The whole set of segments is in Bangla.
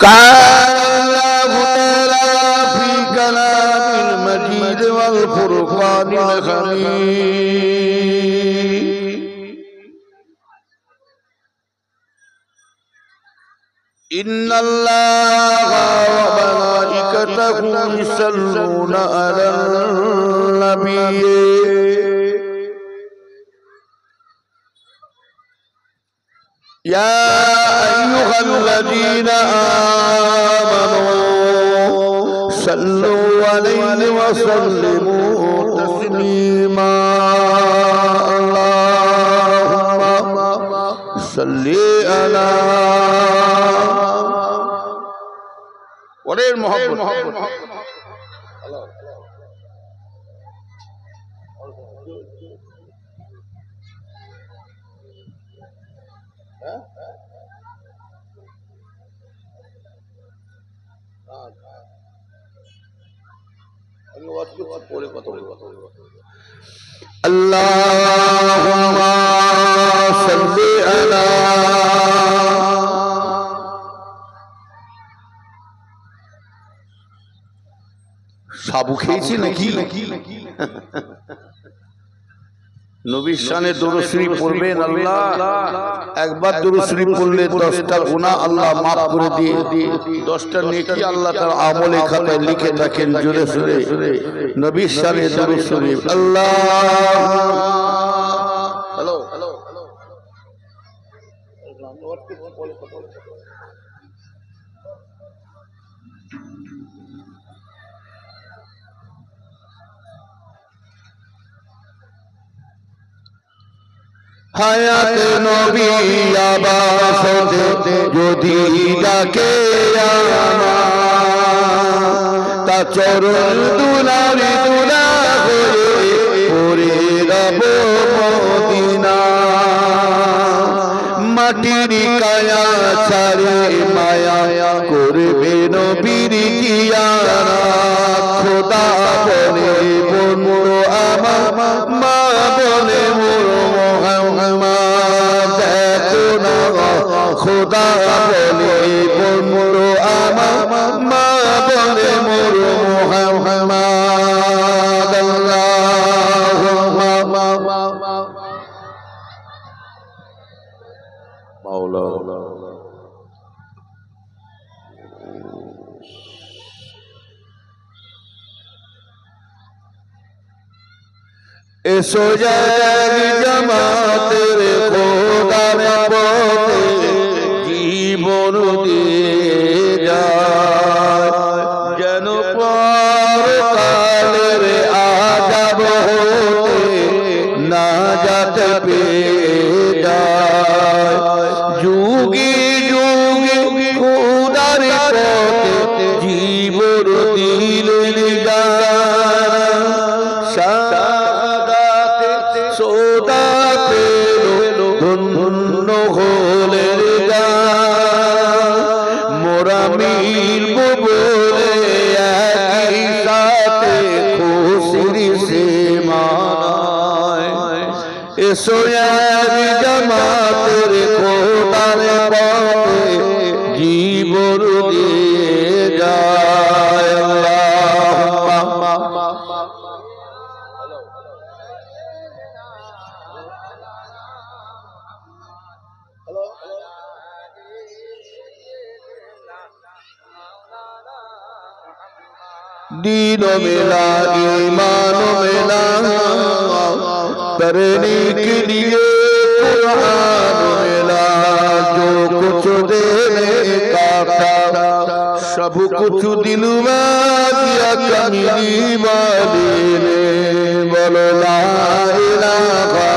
قال الله تعالى في كلام المجيد والفرقان الحميد إن الله وملائكته يصلون على النبي يا أيها الذين آمنوا صلوا عليه وسلموا تسليما اللهم صل على ولي المحبت اللهم صل على সাবু খেয়েছি নাকি নবীর শানে দুরূদ শরীফ পড়বেন আল্লাহ একবার দুরূদ শরীফ পড়লে 10টা গুনাহ আল্লাহ maaf করে দিয়ে 10টা নেকি আল্লাহ তার আমলে খাতায় লিখে রাখেন জোরে জোরে নবীর শানে দুরূদ শরীফ আল্লাহ হ্যালো হায়াত নবী আবাসতে যদি ডাকে আমার তা চরণ দুলারি দুলা হয়ে পড়ে রব মদিনা মাটির কায়া ছাড়ে মায়া করবে নবীর কিয়ারা খোদা বলে বন্ধু আমার মা বলে মোর খোদা বলে বন্ধু আমার মা বলে মোর মুহাম্মদ আল্লাহুম্মা মাওলা এসো যায় জামাতের খোদার পথে জীবন দিয়ে যায় যেন পরকালের আযাব হতে না যাতে পেয়ে যায় যুগে যুগে খোদার পথে জীবন দিলেন গান শাহাদাতে সোদা পেল ধন্য হলেন মোরা মিলব বলে একই সাথে খুশির সীমানায় এসো জামাতের খোদার পথে জীবন দিয়ে যায় আল্লাহুম্মা दीन मिला ईमान मिला करने के लिए कुरान मिला जो कुछ देने का था सब कुछ दिलवा दिया कमली वाले ने बोलो ला इलाहा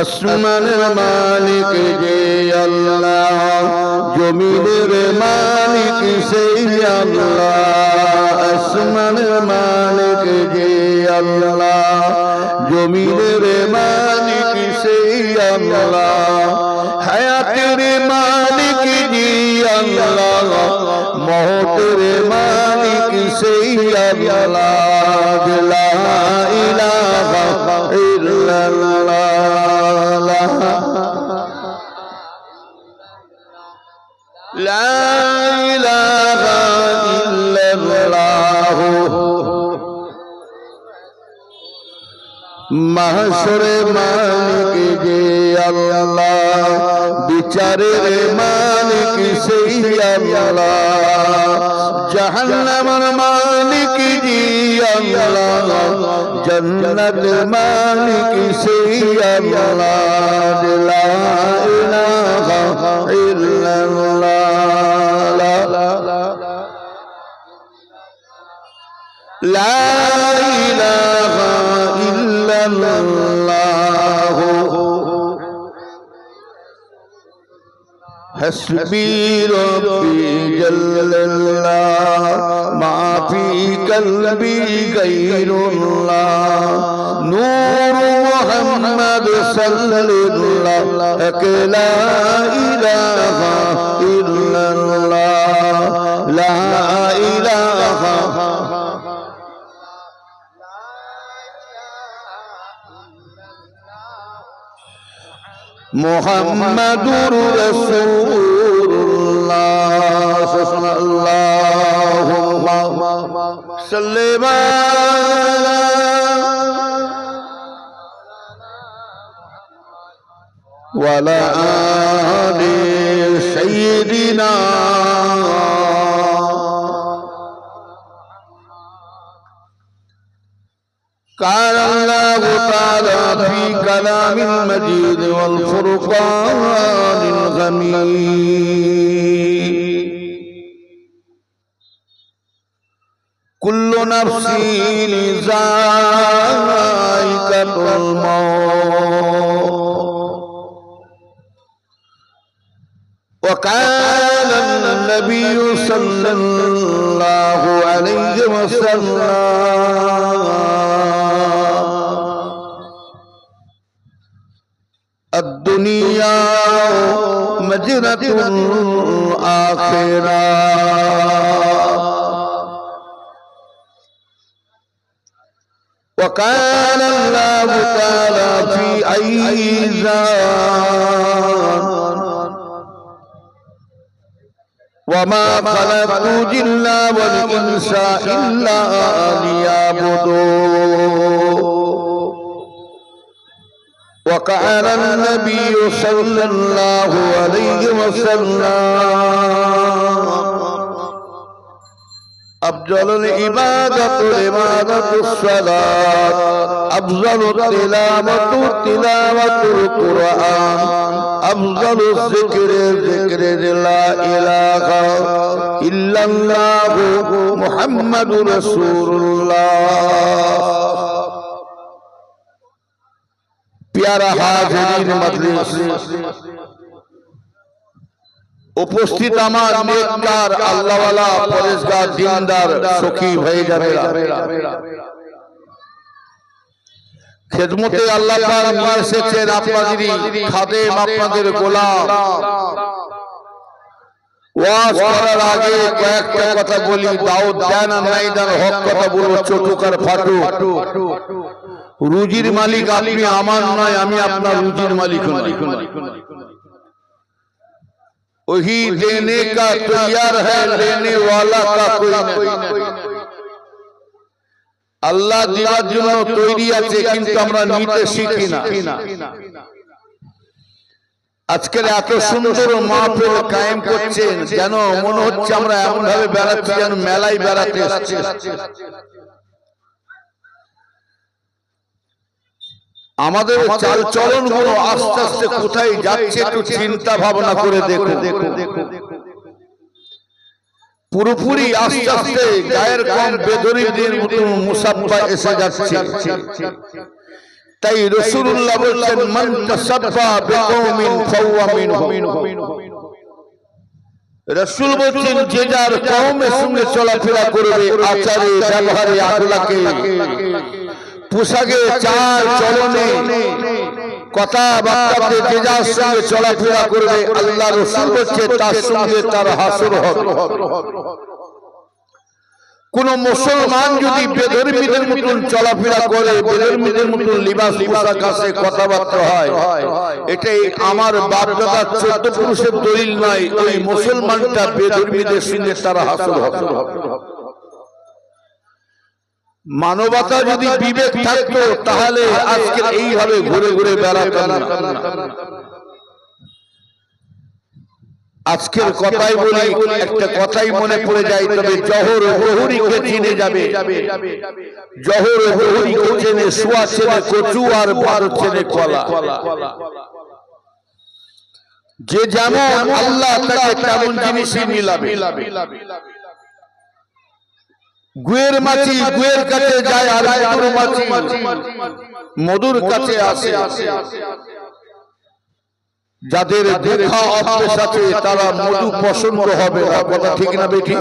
আসমানের মালিক যে আল্লাহ জমিনের মালিক সেই আল্লাহ আসমানের মালিক যে আল্লাহ জমিনের মালিক সেই আল্লাহ হায়াতের মালিক যে আল্লাহ মওতের মালিক সেই আল্লাহ লা ইলাহা ইল্লাল্লাহ লা ইলাহা ইল্লাল্লাহ মাহশরে মালিক যে আল্লাহ বিচারের মালিক সেই আল্লাহ জাহান্নামের মালিক যে আল্লাহ জান্নাতের মালিক সেই আল্লাহ লা ইলাহা ইল্লাল্লাহ লা ইলাহা ইল্লাল্লাহ হাসবি রব্বি জাল্লাল্লাহ মা ফি কলবি গায়রুল্লাহ নূর মুহাম্মদ সাল্লাল্লাহু লা ইলাহা ইল্লাল্লাহ লা ইলাহা মুহাম্মাদুর রাসূলুল্লাহ সাল্লাল্লাহুম্মা সাল্লি ওয়ালা আলি সাইয়্যিদিনা قال الله تعالى في كلام المجيد والفرقان الغميد كل نفس ذائقة الموت وقال النبي صلى الله عليه وسلم الدنيا مجرة الآخرة وقال الله تعالى في أيضان وما خلقت الجن والإنس إلا ليعبدون وقال النبي صلى الله عليه وسلم أفضل العبادة عبادة الصلاة أفضل التلاوة تلاوة القرآن أفضل الذكر ذكر لا إله إلا الله محمد رسول الله प्यारा हाज़िरीन मजलिस उपस्थित আমার নেককার আল্লাহওয়ালা পরেশগার দিনদার সখী ভাইজানেরা খেদমতে আল্লাহ পাক নিয়ে এসেছেন আপনাদেরই খাদেম আপনাদের গোলাম ওয়াজ করার আগে কয়েকটা কথা বলি দাউদ দেন আর নাই দেন হক কথা বলবো চটুকার ফাটু রুজির মালিক আপনি আমার নয় আমি আপনার রুজির মালিক নই वही देने का तैयार है लेने वाला का कोई नहीं আল্লাহ দেওয়ার জন্য তৈরি আছে কিন্তু আমরা নিতে শিখি না আজকের এত সুন্দর মাহফিল কায়েম করছেন যেন মনে হচ্ছে আমরা এমন ভাবে বেড়াচ্ছি যেন মেলায় বেড়াতে এসেছি আমাদের চালচলন গুলো আস্তে আস্তে কোথায় যাচ্ছে একটু চিন্তা ভাবনা করে দেখো পুরোপুরি আস্তে আস্তে গায়ের কম বেদরিদের মতো মুসাফা এসে যাচ্ছে তাই রাসূলুল্লাহ বলেন মান তাসাব্বা বিকওমিন ফাওয়া মিনহুম রাসূল বলেন যে যার কওমের সঙ্গে চলাফেরা করবে আচারে ব্যবহারে আখলাকে পোশাকে চাল চলনে কথাবার্তাতে যে যার সঙ্গে চলাফেরা করবে আল্লাহ রাসূল বলছে তার সঙ্গে তার হাসর হবে। কোন মুসলমান যদি বেধর্মীদের মতন চলাফেরা করে, বেধর্মীদের মতন লিবাস পোশাক আছে, কথাবার্তা হয়, এটাই আমার বাপ দাদার 14 পুরুষের দলিল নয়। ওই মুসলমানটা বেধর্মীদের সঙ্গে তার হাসর হবে। মানবতা যদি বিবেক থাকতো তাহলে আজকে এইভাবে ঘুরে ঘুরে বেড়াতাম না। আজকের কথাই বলি, একটা কথাই মনে পড়ে যায়, তবে জহর প্রহরীকে চিনে যাবে, জহর প্রহরীকে চেনে, সোয়া চেনে কচু আর বার চেনে কলা। যে যেমন আল্লাহ তাকে তেমন জিনিসই মিলাবে। গুয়ের মাছি গুয়ের কাছে যায় আর মধুর মাছি মধুর কাছে আসে। যাদের দেখা অভ্যাস আছে তারা মধু পছন্দ হবে না, কথা ঠিক না বেঠি?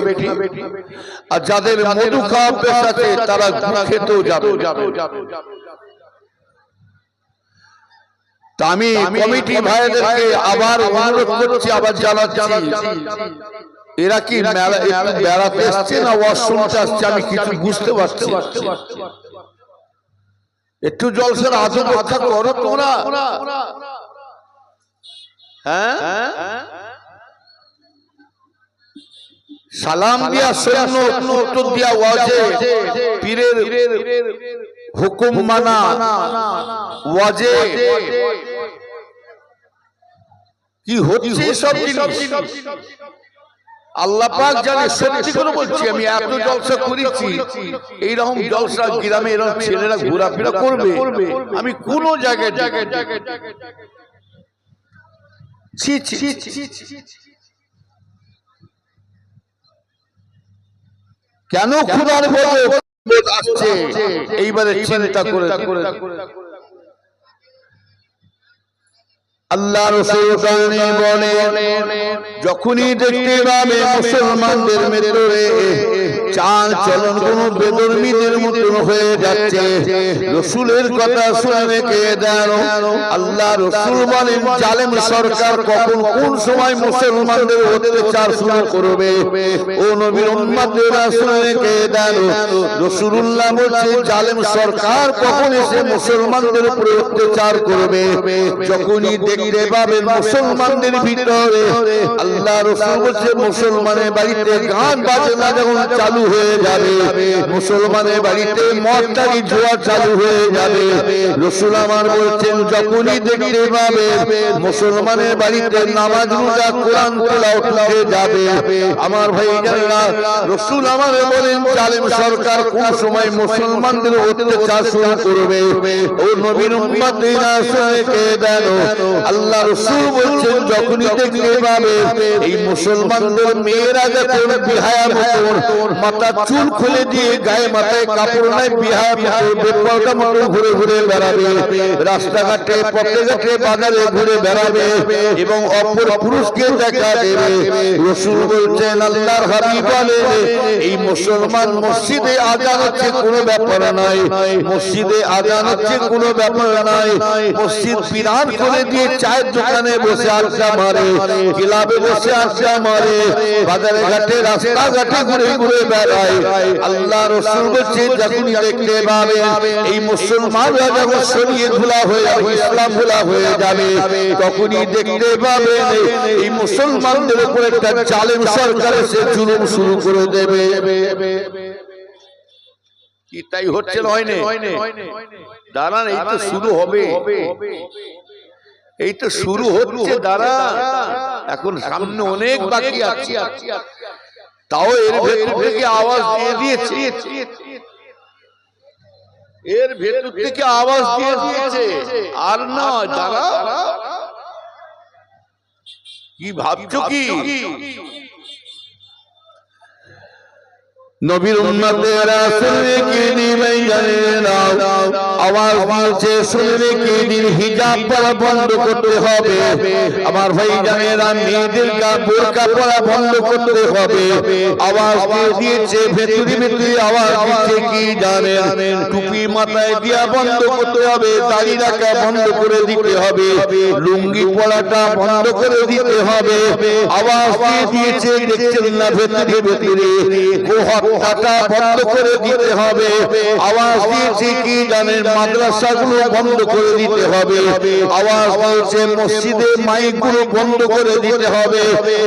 আর যাদের মধু খাওয়া অভ্যাস আছে তারা খেতেও যাবে। আমি কমিটি ভাইদেরকে আবার অনুরোধ করছি, আবার জানাচ্ছি, এরা কি বেড়াতে আসছে না ওয়াজ শুনতে আসছে আমি কিছু বুঝতে পারছি। একটু জলসার আদব রক্ষা করো তোমরা। হ্যাঁ, সালাম দিয়া সুন্নাত, উত্তর দিয়া ওয়াজে, পীরের হুকুম মানা ওয়াজে, কি হচ্ছে সব জিনিস আল্লাহ পাক জানে। সত্যি করে বলছি, আমি এত জলসা করেছি, এইরকম জলসা গ্রামে এরকম ছেলেরা ঘোরাফেরা করবে আমি কোন জায়গায় কেন খোদার বলে আসছে এইবারে চিন্তা করে। আল্লাহ রাসূল বলেন, যখনই দেখতে পাবে মুসলমানদের ভেতরে চাল চলন কোন বেধর্মীদের মতন হয়ে যাচ্ছে, রাসূলের কথা শুনে রেখে দেন। আল্লাহ রাসূল বলেন, জালেম সরকার কখন কোন সময় মুসলমানদের অত্যাচার শুরু করবে, ও নবীর উম্মতেরা শুনে রেখে দেন। রাসূলুল্লাহ বলেন, জালেম সরকার কখন এসে মুসলমানদের উপরে অত্যাচার করবে, যখনই দেখতে পাবেন মুসলমানদের ভিতরে, আল্লাহ রাসূল বলেন, মুসলমানের বাড়িতে গান বাজনা যখন চালু হয়ে যাবে, মুসলমানের বাড়িতে মদটারি জোয়া চালু হয়ে যাবে, রাসূল আমার বলছেন, যখনই দেখতে পাবে মুসলমানের বাড়িতে নামাজ রোজা কোরআন তেলাওয়াত হয়ে যাবে, আমার ভাইজানেরা, রাসূল আমার বলেন, জালেম সরকার কোন সময় মুসলমানদের অত্যাচার শুরু করবে, ও নবীর উম্মতেরা শুনে কে দেন। আল্লাহ রাসূল বলছেন, যখনই দেখতে পাবে এই মুসলমানদের মেয়েরা যখন বিহায়া মতন মাথা চুল খুলে দিয়ে গায়ে মাথায় কাপড় নাই বিহায়া মতো বেপরদা মতো ঘুরে ঘুরে বেড়াবে, রাস্তাঘাটে পথে ঘাটে বাজারে ঘুরে বেড়াবে এবং অপর পুরুষকে দেখা দেবে, রাসূল বলছেন, আল্লাহর হাবিব বলেন, এই মুসলমান মসজিদে আযান হচ্ছে কোনো ব্যাপার নাই, মসজিদে আযান হচ্ছে কোনো ব্যাপার নাই, মসজিদ বিরান করে দিয়ে চায়ের দোকানে বসে আড্ডা মারে, ক্লাবে বসে আড্ডা মারে, বাজারে ঘাটে রাস্তাঘাটে ঘুরে ঘুরে বেড়ায়। আল্লাহ রাসূল বলছেন, যখনই দেখতে পাবে এই মুসলমানরা যখন শরীয়ত ভুলা হয়ে যাবে, ইসলাম ভুলা হয়ে যাবে, তখনই দেখতে পাবে এই মুসলমানদের উপর একটা জালেম সরকার এসে জুলুম শুরু করে দেবে। কি তাই হচ্ছে না? হয় না? দাঁড়ান, এই তো শুরু হবে, এই তো শুরু হচ্ছে, দাঁড়া, এখন সামনে অনেক বাকি আছে। তাও এর ভেতর থেকে আওয়াজ দিয়ে দিয়েছে, এর ভেতর থেকে আওয়াজ দিয়ে দিয়েছে, আর না, দাঁড়া, কি ভাবছো কি? নবীর উম্মতেরা শুনে কি নিবে জানে না, আওয়াজ দিয়েছে শুনে রেখে দিন হিজাব পরা বন্ধ করতে হবে আমার ভাই জানেরা মেয়েদের বোরকা পরা বন্ধ করতে হবে আওয়াজ দিয়েছে ভেতরি ভেতরি আওয়াজ দিচ্ছে কি জানেন টুপি মাথায় দিয়া বন্ধ করতে হবে দাড়ি রাখা বন্ধ করে দিতে হবে লুঙ্গি পরাটা বন্ধ করে দিতে হবে আওয়াজ দিয়েছে দেখছেন না ভেতরি ভেতরি গোহত্যাটা বন্ধ করে দিতে হবে আওয়াজ দিয়েছে কি জানেন মাদ্রাসাগুলো বন্ধ করে দিতে হবে আওয়াজ দিয়েছে মসজিদে মাইকগুলো বন্ধ করে দিতে হবে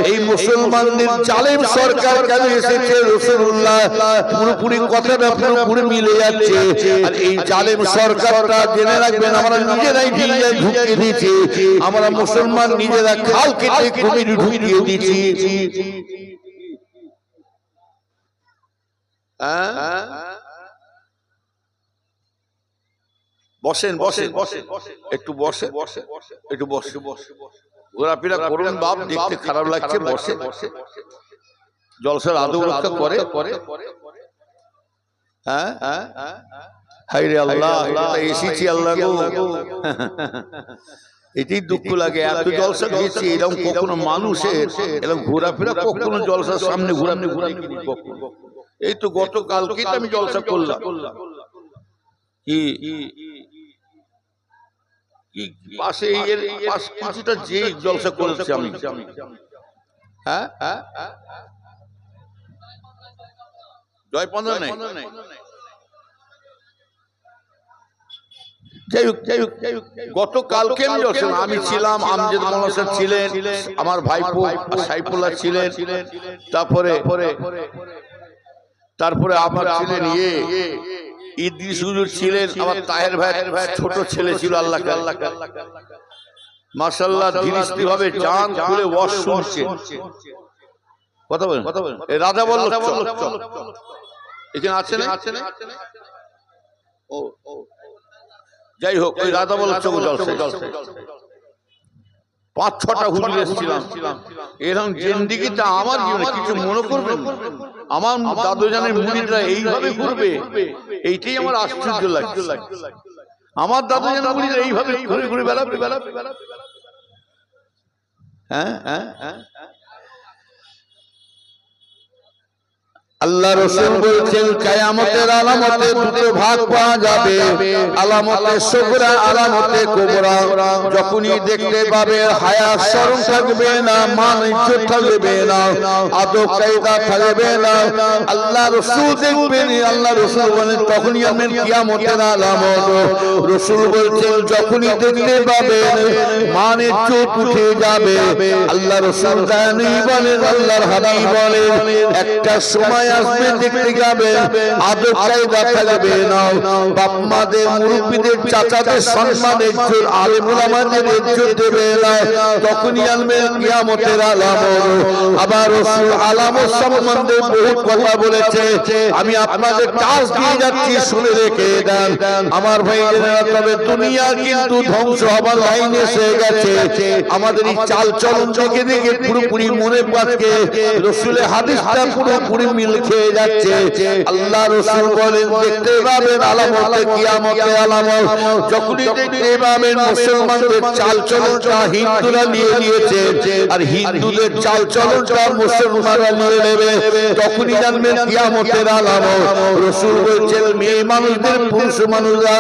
এই মুসলমানদের জালেম সরকার কেন এসেছে রাসূলুল্লাহ পুরোপুরি কথাটা পুরোপুরি মিলে যাচ্ছে আর এই জালেম সরকারটা জেনে রাখবেন আমরা নিজেরাই ঢিলায় ঢুকিয়ে দিয়েছি আমরা মুসলমান নিজেরা খাল কেটে কুমির ঢুকিয়ে দিয়েছি বসেন বসেন একটু বসে একটু বসে ঘোরাফেরা করুন বাপ দেখতে খারাপ লাগছে বসে জলসার আদৌ রক্ষা করে হ্যাঁ হায় রে আল্লাহ এসেছি আল্লাহ গো এটাই দুঃখ লাগে এত জলসা দিয়েছি এরকম কখনো মানুষের এরকম ঘোরাফেরা কখনো জলসার সামনে ঘুরানি কখনো এই তো গতকালকে আমি জলসা করলাম কি পাশে কিছুটা যে জলসা করেছি আমি হ্যাঁ জয়পন্দা নেই গতকালকে আমি ছিলাম আমজেদ মাওলানা ছিলেন আমার ভাইপো সাইফুল্লাহ ছিলেন তারপরে আমার ছিলেন ইদ্রিস হুজুর ছিলেন আমার তাহের ভাই ছোট ছেলে ছিল আল্লাহ মাশাআল্লাহ ধীরে ভাবে জান খুলে ওয়াজ শুনছে কথা বলেন এই রাজা বলল এখানে আছে না ও যাই হোক ওই রাজা বলল জলসা 5-6টা হুজুর এসেছিলাম এরকম জিন্দেগিটা আমার জীবনে কিছু মনে করবেন আমার দাদু জানের মুরিদরা এইভাবে ঘুরবে এইটাই আমার আশ্চর্য লাগছে আমার দাদু জানের মুরিদরা এইভাবে ঘুরে ঘুরে বেড়াবে হ্যাঁ আল্লাহ রাসূল বলেছেন কিয়ামতের আলামতে দুটো ভাগ পাওয়া যাবে আলামতে সুগরা আলামতে কুবরা যখনই দেখতে পাবে হায়া শরম থাকবে না মান ইজ্জত থাকবে না আদব কায়দা থাকবে না আল্লাহ রাসূল দেখবেন আল্লাহ রাসূল বলেন তখনই আমের কিয়ামতের আলামত রাসূল বলেছেন যখনই দেখতে পাবে মান ইজ্জত উঠে যাবে আল্লাহ রাসূল জানি বলেন আল্লাহর হাবিব বলেন একটা সময় আসবে দেখতে যাবে আদব কায়দা থাকবে না বাপ মাদের মুরব্বিদের চাচাদের সম্মান ইজ্জত আলেম উলামাদের ইজ্জত দেবে না তখনই আসবে কিয়ামতের আলামত আবার রাসূল আলামত সম্বন্ধে বহুত কথা বলেছে আমি আপনাদের কাজ দিয়ে যাচ্ছি শুনে রেখে দেন আমার ভাইরা তবে দুনিয়া কিন্তু ধ্বংস হবার লাইনে এসে গেছে আমাদের এই চাল চলন দেখে পুরোপুরি মনে পাচ্ছে রাসূলের হাদিসটা পুরোপুরি মিল খেয়ে যাচ্ছে আল্লাহ রাসূল বলেন দেখতে পাবেন আলামতে কিয়ামতের আলামত যখনই দেখতে পাবেন মুসলমানদের চাল চলনটা হিন্দুরা নিয়ে নিয়েছে আর হিন্দুদের চাল চলনটা মুসলমানরা নিয়ে নেবে তখনই জানবেন কিয়ামতের আলামত রাসূল বলেছেন মেয়ে মানুষদের পুরুষ মানুষরা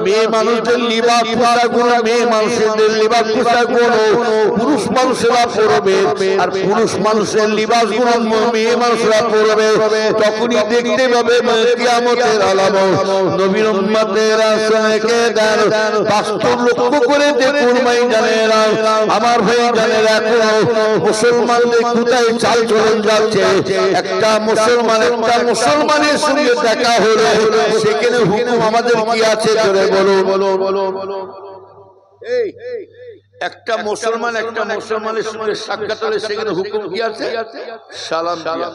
মেয়ে মানুষদের লিবাস পোশাকগুলো মেয়ে মানুষদের লিবাস পোশাকগুলো পুরুষ মানুষেরা পরবে আর পুরুষ মানুষের লিবাসগুলো মেয়ে মানুষরা পরবে তখনই দেখতে পাবে কিয়ামতের আলামত নবীর উম্মতেরা শুনেকে দেন বাস্তব লক্ষ্য করে দেখুন ভাই জানেরা আমার ভাই জানেরা মুসলমানদের কোথায় চাল চলন যাচ্ছে একটা মুসলমানের সঙ্গে দেখা হলো সেখানে হুকুম আমাদের কি আছে জোরে বলো এই একটা মুসলমানের সঙ্গে সাক্ষাৎ হলে সেখানে হুকুম কি আছে সালাম দিয়া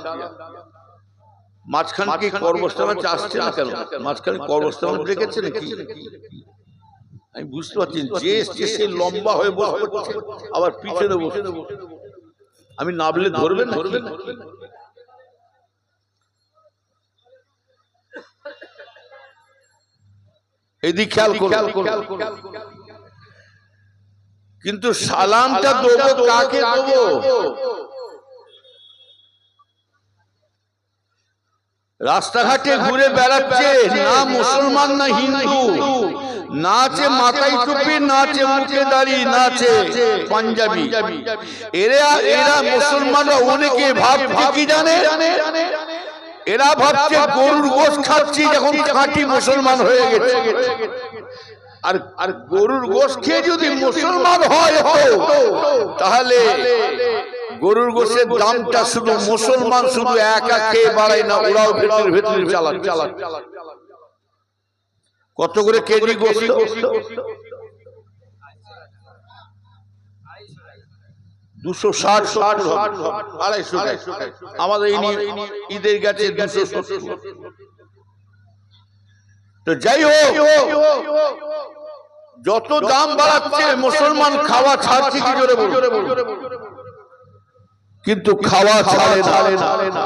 মাঝখান কি কর্মস্থানে আসছে না কেন মাঝখানে কর্মস্থানে রেখেছে নাকি আমি বুঝতে পারছি যে সে লম্বা হয়ে বসে আবার পিছনে বসে আমি নাবলে ধরবেন এদিকে খেয়াল করুন। কিন্তু সালামটা দেবো কাকে দেবো? রাস্তাঘাটে ঘুরে বেড়াচ্ছে, না মুসলমান না হিন্দু, না আছে মাথায় টুপি, না আছে মুখে দাড়ি, না আছে পাঞ্জাবি। এরা মুসলমানরা অনেকে ভাবছে কি জানে, এরা ভাবছে গরুর গোশত খাচ্ছি যখন খাঁটি মুসলমান হয়ে গেছে। আর গরুর গোশত খেয়ে যদি মুসলমান হয় তাহলে গরুর গোশতের দামটা শুধু মুসলমান শুধু একা খেয়ে বাড়ায় না, ওরাও ভেতরে ভেতরে চালান। কত করে কেজি গোশত? 260, 250, আমাদের ঈদের গেছে 270। তো যাই হোক, যত দাম বাড়াচ্ছে মুসলমান খাওয়া ছাড়ছে কি জোরে বলুন, কিন্তু খাওয়া ছাড়ে না।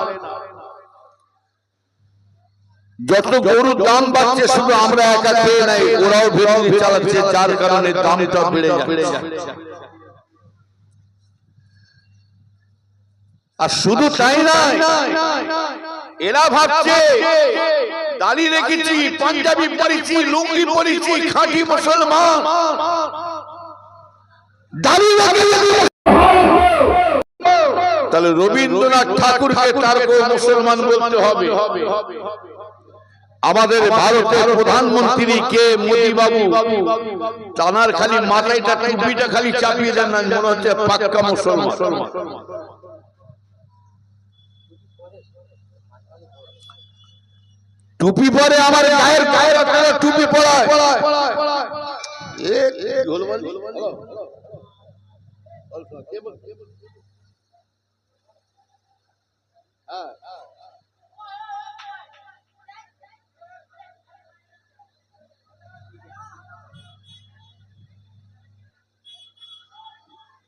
যত গরুর দাম বাড়ছে শুধু আমরা একা খেয়ে নাই, ওরাও ভেতরে চালাচ্ছে, যার কারণে দামটা বেড়ে যাচ্ছে। আর শুধু তাই না, এরা ভাবছে দাড়ি রেখেছি, পাঞ্জাবি পরেছি, লুঙ্গি পরেছি, খাঁটি মুসলমান। দাড়ি তাহলে রবীন্দ্রনাথ ঠাকুরকে তার মুসলমান বলতে হবে। আমাদের ভারতের প্রধানমন্ত্রী কে মোদী বাবু, তানার খালি মাথায়টা টুপিটা খালি চাপিয়ে দেন না, মনে হচ্ছে পাক্কা মুসলমান। টুপি পরে আমার গায়ের আপনারা টুপি পরায়।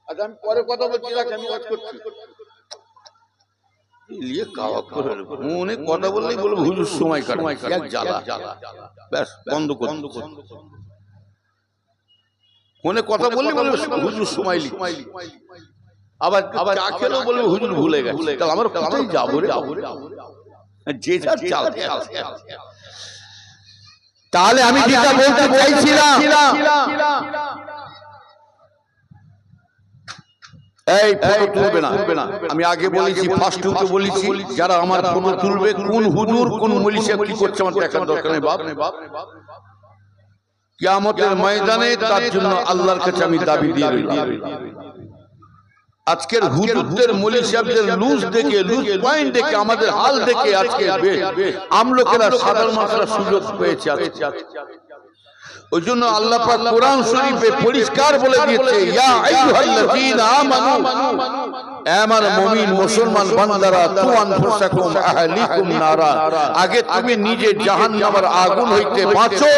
আচ্ছা, আমি পরে কথা বলছি, আমি ওয়াচ করছি। অনেক কথা বললেই বলবো হুজুর সময় কাটায়, জ্বালা ব্যাস বন্ধ কর। ফোনে কথা বললে বলবো হুজুর সময় লি, আবার চা খেলেও বলবো হুজুর ভুলে গেছে। তাহলে আমার কোথায় যাবো রে? যে যা চাল। তাহলে আমি যেটা বলতে চাইছিলাম, এই ফটো তুলবে না। আমি আগে বলেছি, ফার্স্ট তো বলেছি, যারা আমার ফটো তুলবে কোন হুজুর কোন মৌলভী কি করছে আমার দেখার দরকার নেই বাপ। কিয়ামতের ময়দানে তার জন্য আল্লাহর কাছে আমি দাবি দিয়ে রইলাম। আজকের হুজুরদের মৌলভী সাহেবদের লুজ দেখে, লুজ পয়েন্ট দেখে, আমাদের হাল দেখে আজকে আমলোকেরা সাধারণ মানুষরা সুযোগ পেয়েছে। ওই জন্য আল্লাহ পাক কোরআন শরীফে পরিষ্কার বলে দিয়েছে, ইয়া আইয়ুহাল্লাযীনা আমানু, আমার মুমিন মুসলমান বান্দারা, তু আনফুসাকুম আহলিকুম নারা, আগে তুমি নিজে জাহান্নামের আগুন হইতে বাঁচো,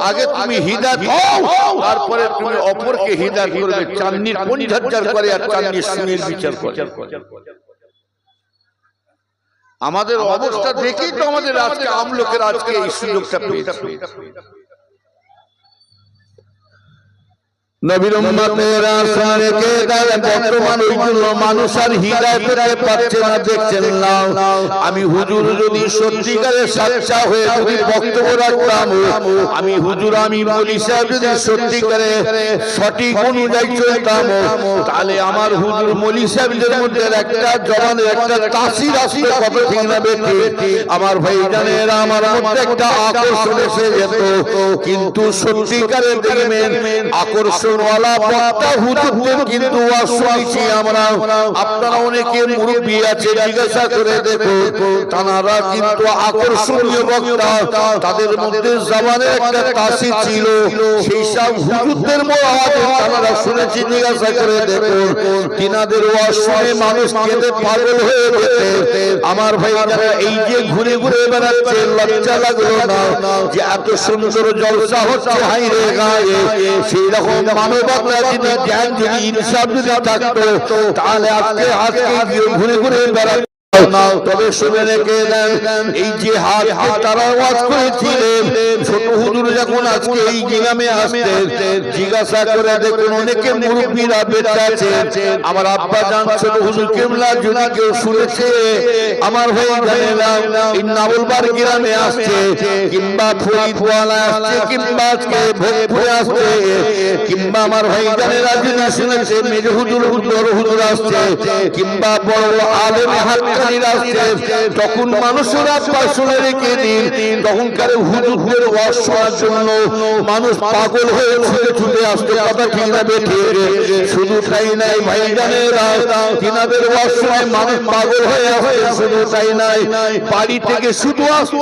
আগে তুমি হিদায়াত হও, তারপরে তুমি অপরকে হিদায়াত করবে। চান্নির পরিধার্য করে আর চান্নির সুনীল বিচার করে। আমাদের অবস্থা দেখেই তো আমাদের আজকে আমলোকের আজকে এই সুযোগটা পেয়েছে। নবীর উম্মতেরা শুনে কে দেন, বর্তমান ওইগুলো মানুষ আর হিদায়াত পেতে পারছে না, দেখছেন না। আমি হুজুর যদি সত্যিকারের সাচ্চা হয়ে যদি বক্তব্য রাখতাম, আমি হুজুর, আমি মৌলভী সাহেব যদি সত্যিকারে সঠিক অনুযায়ী চলতাম, তাহলে আমার হুজুর মৌলভী সাহেবদের মধ্যে একটা জবানের একটা তাসির আসতো, কত ঠিক না বেটি? আমার ভাই জানেন, আমার মধ্যে একটা আকর্ষণ এসে যেত। কিন্তু সত্যিকারের দেখবেন আকর্ষণ কিন্তু আপনারা অনেকে মুরব্বী আছে, জিজ্ঞাসা করে দেখো, তারা কিন্তু আকর্ষণীয় বক্তা, তাদের মধ্যে জবানের একটা তাসির ছিল। সেই সব হুজুরদের তারা শুনেছি, জিজ্ঞাসা করে দেখো, তিনাদের ওয়াজ শুনে মানুষ কেঁদে পাগল হয়ে গেছে। আমার ভাই যারা এই যে ঘুরে ঘুরে বেড়াচ্ছে, লজ্জা লাগলো না যে এত সুন্দর জলসা হচ্ছে হাইরে গায়ে? সেই রকম মানবতা যদি জ্ঞান যদি ইনসাফ যদি থাকতো, তাহলে আজকে ঘুরে ঘুরে বেড়াচ্ছে। তবে শুনে রেখে দেন এই যে হাত তারা ওয়াজ করেছিলেন ছোট হুজুর যখন আজকে এই গ্রামে আসতেন জিজ্ঞাসা করে দেখুন অনেকে মুরব্বীরা বেঁচে আছে আমার আব্বা জান ছোট হুজুর কেবলা যদি কেউ শুনেছে আমার ভাই জানেনা এই নাবলবার গ্রামে আসছে কিংবা ফরিদওয়ালা আসছে কিংবা আজকে ভোগপুরে আসছে কিংবা আমার ভাই জানেরা যদি শুনেছে মেজ হুজুর বড় হুজুর আসছে কিংবা বড় আলেম হাক্কানিরা আসছে তখন মানুষেরা শুনে রেখে দিন তখনকার হুজুরদের ওয়াজ শোনার জন্য মানুষ পাগল হয়ে ছুটে ছুটে আসতে কথা ঠিক না বেঠে শুধু তাই নাই ভাই জানেরা তিনাদের ওয়াজ শুনে মানুষ পাগল হয়ে আসে শুধু তাই নাই বাড়ি থেকে শুধু আসতো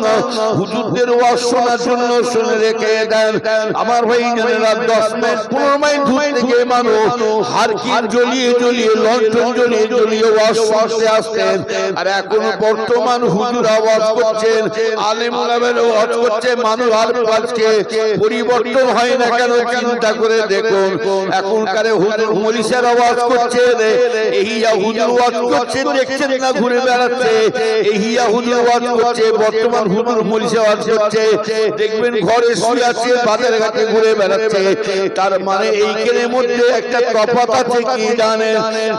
না হুজুরদের ওয়াজ শোনার জন্য শুনে রেখে দেন আমার ভাই জানেরা 10 মাইল 15 মাইল দূর থেকে মানুষ হারকিন জ্বলিয়ে জ্বলিয়ে লন্ঠন জ্বলিয়ে জ্বলিয়ে ওয়াজ শুনতে আসতেন আর এখন বর্তমান হুজুর আওয়াজ করছেন আলেম ওলামারা ওয়াজ করছে মানুষ আর আজকে পরিবর্তন হয় না কেন চিন্তা করে দেখুন এখনকার হুজুর মলিসার আওয়াজ করছে এহিয়া হুজুর ওয়াজ করছে দেখছেন না ঘুরে বেড়াচ্ছে এহিয়া হুজুর ওয়াজ করছে বর্তমান হুজুর মলিসা ওয়াজ করছে দেখবেন ঘরে শুয়ে আছে বাজারে ঘাটে ঘুরে বেড়াচ্ছে তার মানে এইখানের মধ্যে একটা তফাৎ আছে কি জানেন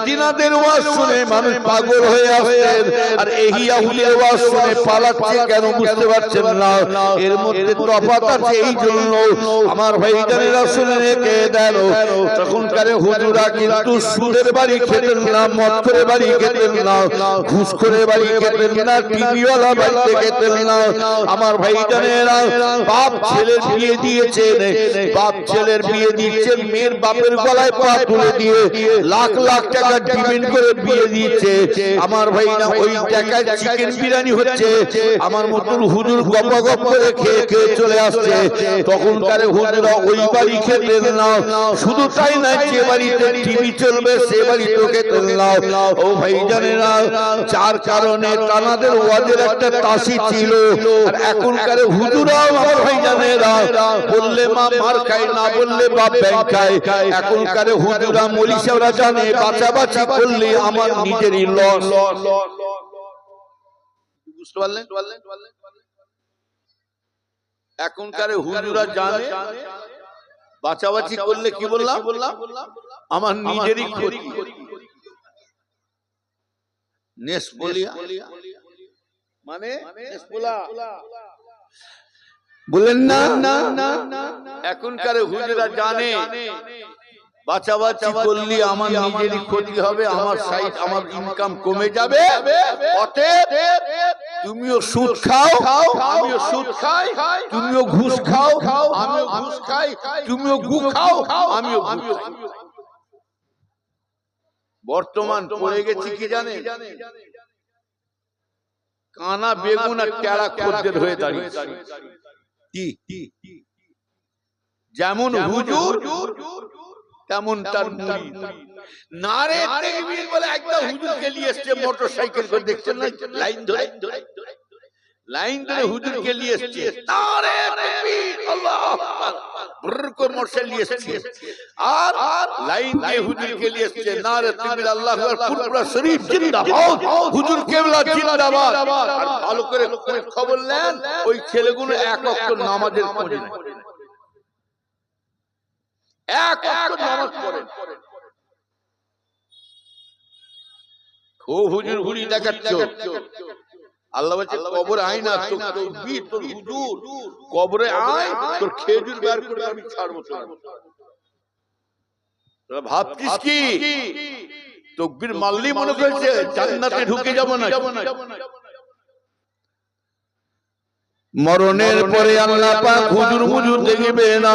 তিনাদের ওয়াজ শুনে মানুষ পাগল হয়ে আসেন আর এহিয়া হুজুরের ওয়াজ শুনে পালাচ্ছে কেন বুঝতে পারছেন না এর মধ্যে তফাৎ আছে এই জন্য আমার ভাইজানেরা শুনে রেখে দেন তখনকার হুজুরা কিন্তু সুদের বাড়ি খেতেন না মদ করে বাড়ি খেতেন না ঘুষ করে বাড়ি খেতেন না টিভিওয়ালা বাড়িতে খেতেন না আমার ভাইজানেরা বাপ ছেলের বিয়ে দিয়েছেন বাপ ছেলের বিয়ে দিচ্ছেন মেয়ের বাপের গলায় পা তুলে দিয়ে লাখ লাখ টাকা ডিমান্ড করে বিয়ে দিয়েছে আমার ভাই না ওই টাকায় চিকেন বিরিয়ানি হচ্ছে আমার মতন হুজুর গপ গপ করে খেয়ে খেয়ে চলে আসছে তখনকার হুজুরা ওই বাড়ি খেতেন না শুধু তাই না যে বাড়িতে টিভি চলবে সে বাড়িতেও খেতেন না ও ভাই জানেরা যার কারণে তানাদের ওয়াজের একটা তাসি ছিল আর এখনকার হুজুরাও আমার ভাই জানেরা বললে মা মার খায় না বললে বাপ ব্যাংক খায় এখনকার হুজুরা মলিসাওরা জানে বাঁচাবাচি করলে আমার নিজেরই লস বুঝতে পারলেন এখনকার হুজুরা জানে বাঁচাবাচি করলে কি বললাম আমার নিজেরই ক্ষতি নেসপোলিয়া মানে নেসপোলা বলেন না এখনকার হুজুরা জানে বাঁচাবাচি করলে আমার নিজেরই ক্ষতি হবে আমার সাইড আমার ইনকাম কমে যাবে অতএব তুমিও সুদ খাও আমিও সুদ খাই তুমিও ঘুষ খাও আমিও ঘুষ খাই তুমিও গু খাও আমিও ঘুষ খাই বর্তমান পড়ে গেছি কি জানেন কানা বেগুন আর টেরা খদ্দের হয়ে দাঁড়িয়েছে কি যেমন হুজুর তেমন তার মুরিদ নারে তাকবীর বলে একটা হুজুরকে নিয়ে এসেছে মোটরসাইকেল করে দেখছেন না লাইন ধরে হুজুরকে নিয়ে এসেছে নারে তাকবীর আল্লাহু আকবার ব্র করে মোটরসাইকেল নিয়ে এসেছে আর লাইন দিয়ে হুজুরকে নিয়ে এসেছে নারে তাকবীর আল্লাহু আকবার ফুরফুরা শরীফ জিন্দাবাদ হুজুর কেবলা জিন্দাবাদ আর ভালো করে খবর নেন ওই ছেলেগুলো এক ওয়াক্ত নামাজের খোঁজ নেয় এক ওয়াক্ত নামাজ পড়ে খুব হুজুর ঘুরি দেখাচ্ছ আল্লাহ বলছে কবরে আয় না তোর বীর তোর হুজুর কবরে আয় তোর খেজুর বের করে আমি ছাড়বো তোরা ভাবছিস কি তাকবীর মারলি মনে করছে জান্নাতে ঢুকে যাব না মরণের পরে আল্লাহ পাক হুজুর মুজুর দেখবে না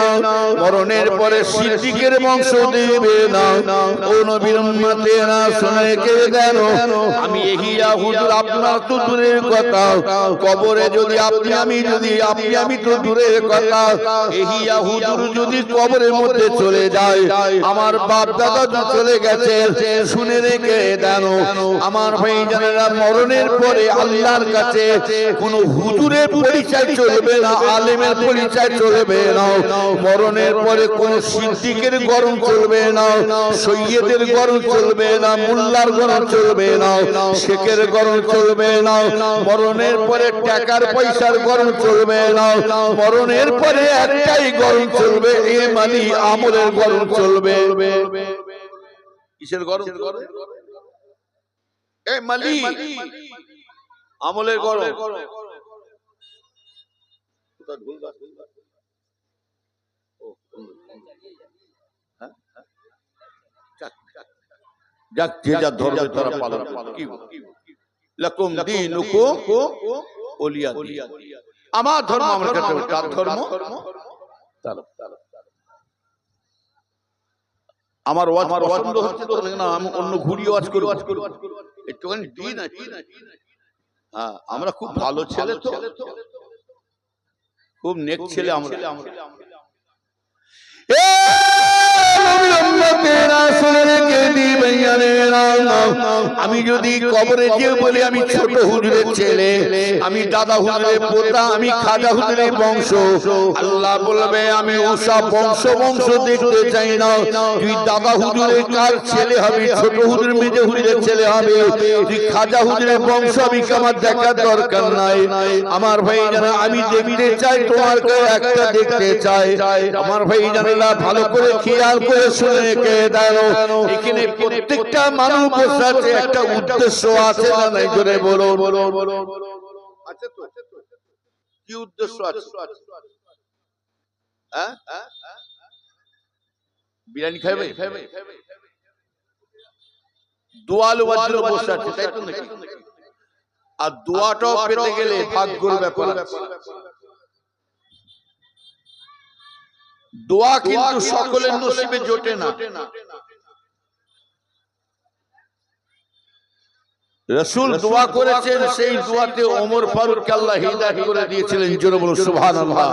মরণের পরে সিদ্দিকের বংশ দেখবে না ও নবীর উম্মতেরা শুনে কে দেন আমি এহিয়া হুজুর আপনার তো দূরের কথা কবরে যদি আপনি আমি তো দূরের কথা এহিয়া হুজুর যদি কবরের মধ্যে চলে যায় আমার বাপ দাদা তো চলে গেছে শুনে রেখে দেন আমার ভাইজানেরা মরণের পরে আল্লাহর কাছে কোন হুজুরের পরিচয় পরিচয় চলবে না, আলেমের পরিচয় চলবে না, মরণের পরে কোন সিদ্দিকের গরম চলবে না, সৈয়দের গরম চলবে না, মোল্লার গরম চলবে না, শেখের গরম চলবে না, মরণের পরে টাকার পয়সার গরম চলবে না, মরণের পরে একটাই গরম চলবে, এ মালি আমলের গরম চলবে। কিসের গরম? এ মালি আমলের গরম। যাক, যে যা ধর্ম তারা পালন করে। লাকুম দীনুকুম ওলিয়া দিন। আমার ধর্ম আমার কাছে, তার ধর্ম তার। আমার ওয়াজ পছন্দ হচ্ছে তো না, আমি অন্য ঘুরি ওয়াজ করব, একটুখানি দিন আছে। হ্যাঁ, আমরা খুব ভালো ছেলে, তো খুব নেক ছেলে আমরা। আমি যদি কবরে যে বলি আমি ছোট হুজুরের ছেলে, আমি দাদা হুজুরের পোতা, আমি খাজা হুজুরের বংশ, আল্লাহ বলবে আমি ওসব বংশ দেখতে চাই না। তুই দাদা হুজুরের কার ছেলে হবে, ছোট হুজুর মেজে হুজুরের ছেলে হবে, তুই খাজা হুজুরের বংশ আমি আমার দেখার দরকার নাই। আমার ভাই জানা, আমি দেখতে চাই, তোমার একটা দেখতে চাই। আমার ভাই জানা, ভালো করে খেয়াল করে শুনে কে দাঁড়ো, এখানে প্রত্যেকটা মানুষ বসে আছে, একটা উদ্দেশ্য আছে না নাই? জোরে বলো। আছে তো? কি উদ্দেশ্য আছে? হ্যাঁ, বিরিয়ানি খাবে, দোয়া লওয়ার জন্য বসে আছে, তাই তো নাকি? আর দোয়াটাও পেতে গেলে ভাগ্যের ব্যাপার আছে। দোয়া কিন্তু সকলের নসিবে জোটে না। রাসূল দোয়া করেছেন, সেই দোয়াতে ওমর ফারুককে আল্লাহ হিদায়াত করে দিয়েছিলেন। জোরে বলো সুবহানাল্লাহ।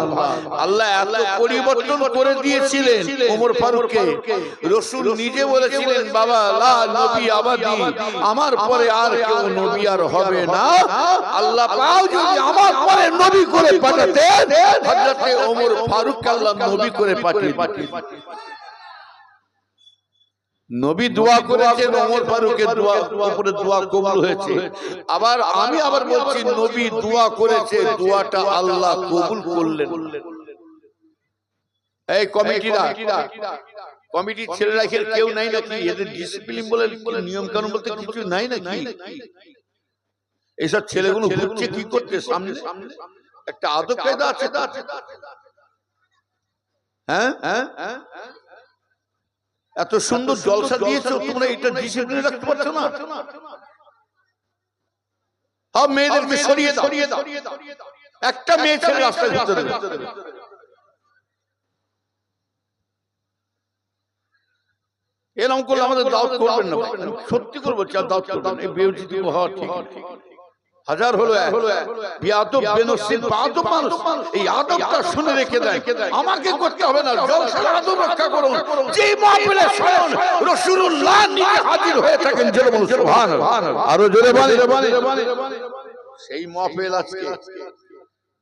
আল্লাহ এত পরিবর্তন করে দিয়েছিলেন ওমর ফারুককে, রাসূল নিজে বলেছিলেন, বাবা লা নবী আবাদি, আমার পরে আর কেউ নবী আর হবে না। আল্লাহ পাক যদি আমার পরে নবী করে পাঠাতেন, হযরতে ওমর ফারুককে আল্লাহ নবী করে পাঠিয়ে। নবী দোয়া করেছেন, ওমর ফারুকের দোয়া উপরে দোয়া কবুল হয়েছে। আবার আমি বলছি, নবী দোয়া করেছে, দোয়াটা আল্লাহ কবুল করলেন। এই কমিটির ছেলেরা কেউ নাই নাকি? এদের ডিসিপ্লিন বলে নিয়ম কানুন বলতে কিছু নাই নাকি? এইসব ছেলেগুলো ঘুরছে কি করতে? সামনে একটা আদব কায়দা আছে। হ্যাঁ, এত সুন্দর জলসা দিয়েছো, তোমরা এটা ডিসিপ্লিন রাখতে পারছো না? সব মেয়েদেরকে সরিয়ে দাও, একটা মেয়ে ছেলে রাস্তায় ঘুরতে দেবে। এরকম করলে আমাদের দাওয়াত করবেন না, সত্যি করবো, দাওয়াত করবেন। এই বেউজিতি হওয়া ঠিক হাজার হলো বিয়াদব বেনসিব বাদব মানুষ এই আদবটা শুনে রেখে দেয়। আমাকে করতে হবে না, জলসার আদব রক্ষা করুন। যে মাহফিলে স্বয়ং রাসূলুল্লাহ নিজে হাজির হয়ে থাকেন, জোরে বলুন সুবহানাল্লাহ। আরো জোরে বলেন। সেই মাহফিল আজকে,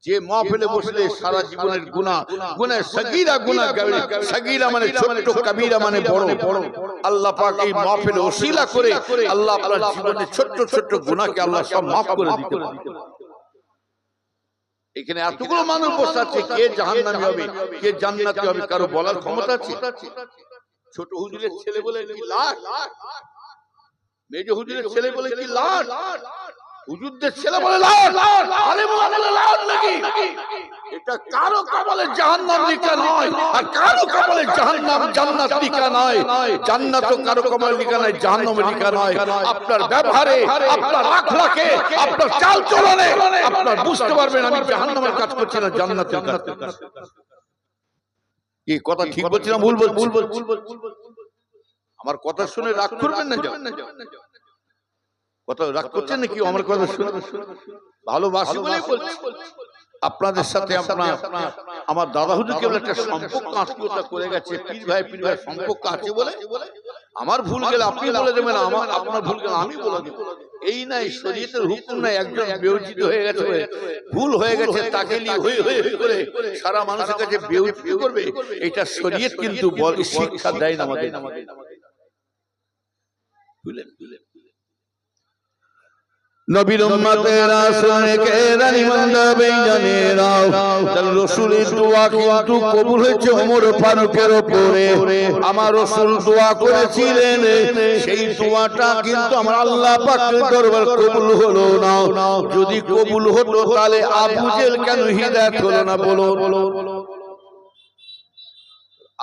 যে মাহফিলে বসলে সারা জীবনের গুনাহ সগীরা গুনাহ, সগীরা মানে ছোট, কবিরা মানে বড়। আল্লাহ পাক এই মাহফিলে ওসিলা করে আল্লাহ আপনার জীবনের ছোট গুনাহকে আল্লাহ সব মাফ করে দিতে পারে। এখানে এতগুলো মানুষ বসে আছে, কে জাহান্নামী হবে, কে জান্নাতি হবে, কারো বলার ক্ষমতা আছে? ছোট হুজুরের ছেলে বলে কি লাশ, মেজ হুজুরের ছেলে বলে কি লাশ, হুজুরদের ছেলে বলে লাশ, আলেম বলে লাশ নাকি? এটা কারো কপালে জাহান্নাম লেখা নয়, আর কারো কপালে জাহান্নাম জান্নাত লেখা নয়। জান্নাত কারো কপালে লেখা নয়, জাহান্নাম লেখা নয়। আপনার ব্যবহারে, আপনার আখলাকে, আপনার চালচলনে আপনার বুঝতে পারবেন আমি জাহান্নামের কাজ করছি না, জান্নাতের কাজ করছি। কি কথা ঠিক বলছি না ভুল বলছি? আমার কথা শুনে রাগ করবেন না, কথা রাগ করছেন নাকি? আমার কথা শুনে ভালোবাসি বলে বলছি। আপনাদের সাথে আমার দাদা হুজুর কেবল একটা সম্পর্ক আত্মীয়তা করে গেছে, পীর ভাই সম্পর্ক আছে বলে আমার ভুল গেলে আপনি বলে দেবেন, আপনার ভুল গেলে আমি বলে দেব। এই নাই শরীয়তের হুকুম নাই। একজন বেউজিত হয়ে গেছে, ভুল হয়ে গেছে, তাকে নিয়ে হই হই করে সারা মানুষের কাছে বেউজিত করবে, এটা শরীয়ত কিন্তু শিক্ষা দেয় না আমাদের। বুঝলেন? নবীর উম্মতেরা শুনে কে রানী মন্দাবে জানেরা, তার রাসূলের দোয়া কিন্তু কবুল হয়েছে ওমর ফারুকের উপরে। আমার রাসূল দোয়া করেছিলেন, সেই দোয়াটা কিন্তু আমার আল্লাহ পাকের দরবার কবুল হলো না। যদি কবুল হতো তাহলে আবু জেল কেন হিদায়াত হলো না? বলো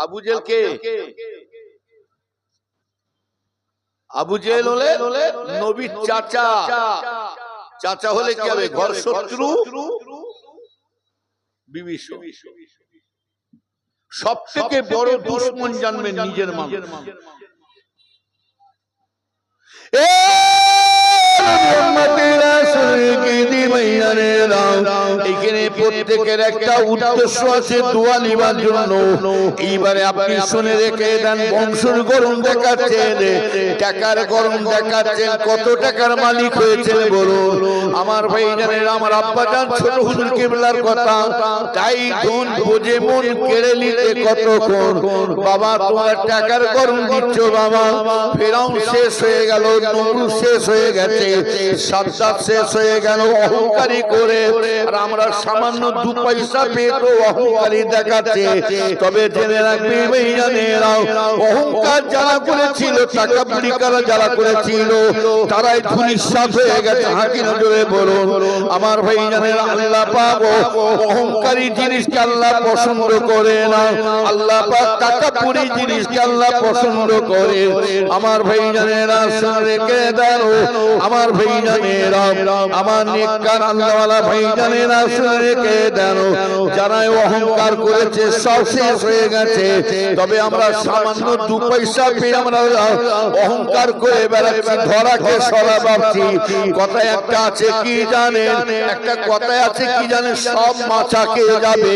আবু জেল কে? আবু জেহেল হলে নবীর চাচা। চাচা হলে কি হবে? ঘর শত্রু বিভীষণ। সব থেকে বড় দুশমন জানবেন নিজের মা। এখানে প্রত্যেকের একটা উদ্দেশ্য আছে দোয়া নিবার জন্য। এইবারে আপনি শুনে রেখে দেন, বংশের গরম দেখাচ্ছেন, টাকার গরম দেখাচ্ছেন, কত টাকার মালিক হয়েছেন বলুন। আমার ভাই জানেন, আমার আব্বা জান ছোট হুজুর কিবলার কথা, তাই ধন বোঝে মন কেড়ে নিতে কতক্ষণ। বাবা তোমার টাকার গরম দিচ্ছ বাবা, ফেরাউন শেষ হয়ে গেল, নমরুদ শেষ হয়ে গেছে, সাদ্দাত শেষ হয়ে গেল অহংকারী করে, আর আমরা সামান্য 2 পয়সা পেয়ে তো অহংকারী দেখাচ্ছে। তবে জেনে রাখবে ভাইজানেরা, অহংকার যারা করেছিল, টাকাপুরি করা যারা করেছিল, তারাই ধূলিসাৎ হয়ে গেছে। হাকি নজরে বলুন আমার ভাইজানেরা, আল্লাহ পাক অহংকারী জিনিসকে আল্লাহ পছন্দ করে না। আল্লাহ পাক টাকাপুরি জিনিসকে আল্লাহ পছন্দ করে। আমার ভাইজানেরা শুনে রেখে দাও, আমার ভাইজানেরা, আমার নেককার আল্লাহওয়ালা ভাইজানেরা শুনে রেখে দাও, যারা অহংকার করেছে সব শেষ হয়ে গেছে। তবে আমরা সামান্য 2 পয়সা পেয়ে আমরা অহংকার করে বেড়াচ্ছি, ধরাকে সরা ভাবছি। কথায় একটা আছে কি জানেন? একটা কথায় আছে কি জানেন? সব মাছাকে যাবে,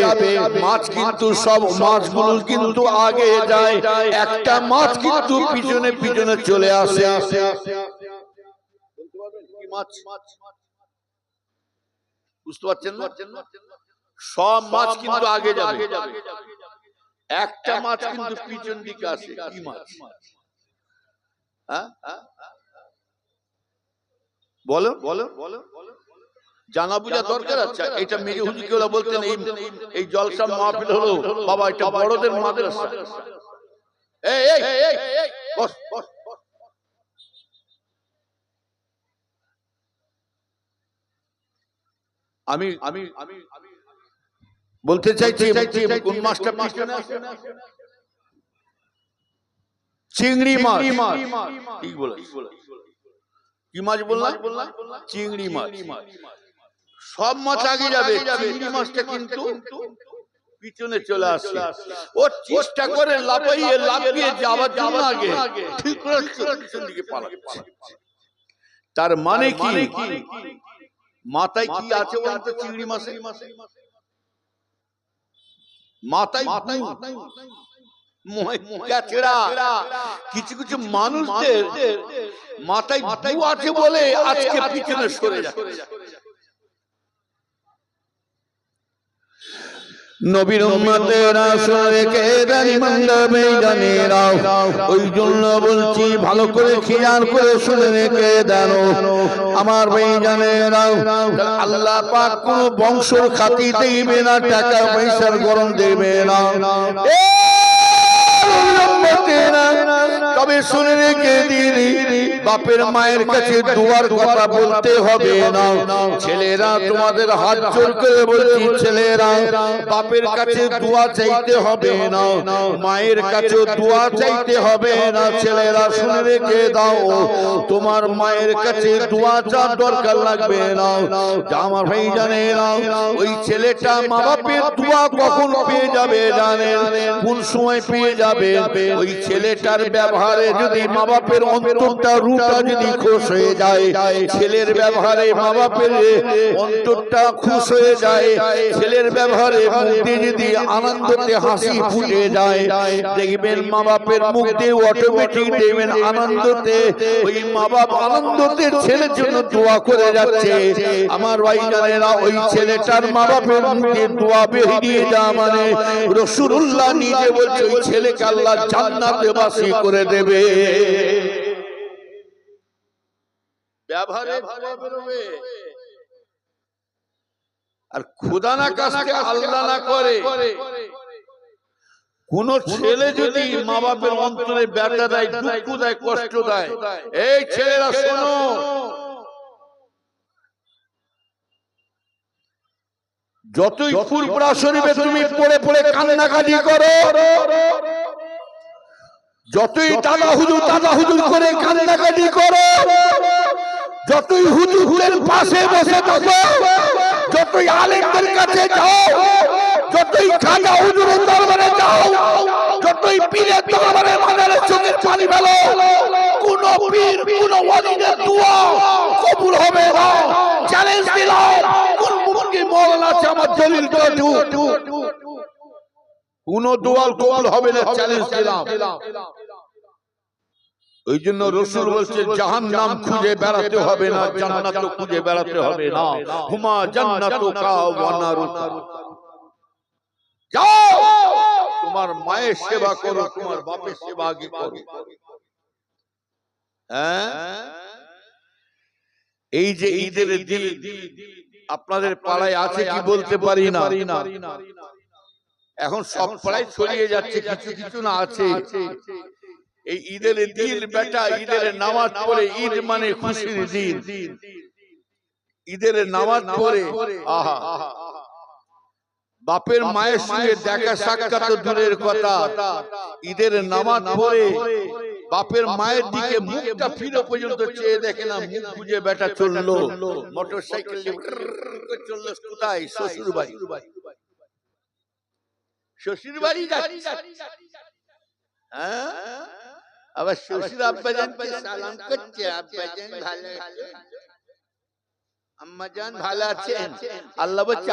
মাছ কিন্তু সব মাছগুলো কিন্তু আগে যায়, একটা মাছ কিন্তু পিছনে পিছনে চলে আসে। বুঝতে পারছেন না? সব মাছ কিন্তু আগে যাবে, একটা মাছ কিন্তু পিছন দিকে আসে। কি মাছ? বলো বলো বলো, জানা বুঝা দরকার আছে। এটা মেজে হুজুর কেউ বলতেন, এই জলসা মাহফিল হলো বাবা, এটা বড়দের মাদ্রাসা। এই এই এই বস বস। আমি আমি আমি বলতে চাইছি কোন মাছটা পিছনে আসে? চিংড়ি মাছ। ঠিক বলে, কি মাছ বললাম? চিংড়ি মাছ। সব মাছ আগে যাবে, চিংড়ি মাছটা কিন্তু পিছনে চলে আসে। ও চেষ্টা করে লাফিয়ে যাওয়ার জন্য আগে ঠিক করে পিছন দিকে পালাচ্ছে। তার মানে কি? মাথায় কি আছে বলতো চিংড়ি মাছে? মাথায় কিছু কিছু মানুষদের মাথায় ভূ আছে বলে আজকে পিছনে সরে যাচ্ছে। নবীর উম্মতেরা শুনে রেখে দেন মন্দাবে জানেরা, ওই জন্য বলছি ভালো করে খেয়াল করে শুনে রেখে দেন আমার ভাই জানেরা। আল্লাহ পাক কোন বংশের খাতি দেবে না, টাকা পয়সার গরম দেবে না। তবে শুনে রেখে দিনি, বাপের মায়ের কাছে দুয়ার কথা বলতে হবে না। ছেলেরা তোমাদের হাত জোর করে বলছি, ছেলেরা বাপের কাছে দোয়া চাইতে হবে না, মায়ের কাছে দোয়া চাইতে হবে না। ছেলেরা শুনে রেখে দাও, তোমার মায়ের কাছে দোয়া চার দরকার লাগবে না। আমার ভাই জানেরা, ওই ছেলেটা মা বাপের দোয়া কখন পেয়ে যাবে জানেন? কোন সময় পেয়ে যাবে? ওই ছেলেটার ব্যবহার ব্যবহারে যদি মা বাপের অন্তরটা রুটা যদি খুশ হয়ে যায়, ছেলের ব্যবহারে মা বাপের অন্তরটা খুশ হয়ে যায়, ছেলের ব্যবহারে মুখে যদি আনন্দতে হাসি ফুটে যায়, দেখবেন মা বাপের মুখে অটোমেটিক দেখবেন আনন্দতে ওই মা বাপ আনন্দতে ছেলের জন্য দোয়া করে যাচ্ছে। আমার ভাইজানেরা, ওই ছেলেটার মা বাপের মুখে দোয়া বেরিয়ে যা মানে রাসূলুল্লাহ নিজে বলছে ওই ছেলেকে আল্লাহ জান্নাতে বাসী করে দেবে। ব্যবহারে ভালো বেরোবে। আর খোদা না কাজকে আল্লাহ না করে, কোন ছেলে যদি মা বাপের অন্তরে ব্যথা দেয়, দুঃখ দেয়, কষ্ট দেয়, এই ছেলেরা শোনো, যতই ফুরফুরা শরীফে তুমি পড়ে পড়ে কান্নাকাটি করো, যতই দাদা হুজুর করে কান্নাকাটি করো, যতই হুজুরের পাশে বসে থাকো, যতই আলেমদের কাছে যাও, যতই খাজা হুজুরের দরবারে যাও, যতই পীরের দরবারে মাজারে চোখের পানি ফেলো, কোন পীর কোন ওয়ালিদের দোয়া কবুল হবে না। চ্যালেঞ্জ দিলাম, কোন মুফতি মাওলানা আছে আমার দলিল দাও, কোন দোয়া কবুল হবে না, চ্যালেঞ্জ দিলাম। ওই জন্য রাসূল বলছে জাহান্নাম খুঁজে বেড়াতে হবে না, জান্নাত খুঁজে বেড়াতে হবে না। হুমা জান্নাতুকা ওয়া নারুকা। যাও তোমার মায়ের সেবা করো, তোমার বাপের সেবা আগে করো। এই যে ঈদের দিন আপনাদের পাড়ায় আছে কি বলতে পারি না, এখন সব পাড়ায় ছড়িয়ে যাচ্ছে, কিছু কিছু না আছে। এই ঈদের দিন বেটা, ঈদের নামাজ পড়ে, ঈদ মানে খুশির দিন, ঈদের নামাজ পড়ে আহা বাপের মায়ের সঙ্গে দেখা সাক্ষাৎ দূরের কথা, ঈদের নামাজ পড়ে বাপের মায়ের দিকে মুখটা ফিরে পর্যন্ত চেয়ে দেখে না, মুখ বুঝে বেটা চললো, মোটরসাইকেল চললো কোথায়? শ্বশুর বাড়ি। শ্বশুর বাড়ি যাচ্ছে, আবার শ্বশুর আব্বাজানকে সালাম করছে, আব্বাজান ভালো আছেন, আম্মাজান ভালো আছেন। আল্লাহ বলছে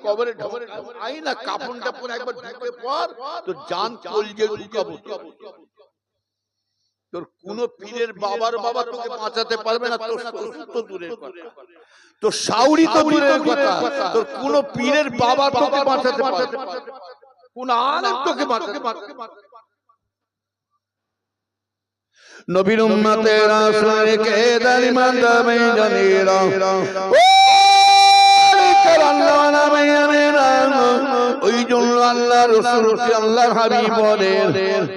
কবরে ঢোকে আই না, কাফন টাফন একবার ঢুকে পর তো জান কলজে ঢুকাবো। তোর কোন পীরের বাবার বাবা তোকে বাঁচাতে পারবে না, তোর শ্বশুর তো দূরের কথা, তোর শাউরি তো দূরের কথা, তোর কোন পীরের বাবা তোকে বাঁচাতে পারবে না, কোন আলেম তোকে বাঁচাতে পারবে না। নবীর উম্মতেরা শুনে কে দালিমান দামে জানেরা, ও আল্লাহ নামে জানেরা। ওই জন্য আল্লাহ রাসূলকে আল্লাহর হাবিব বলেন,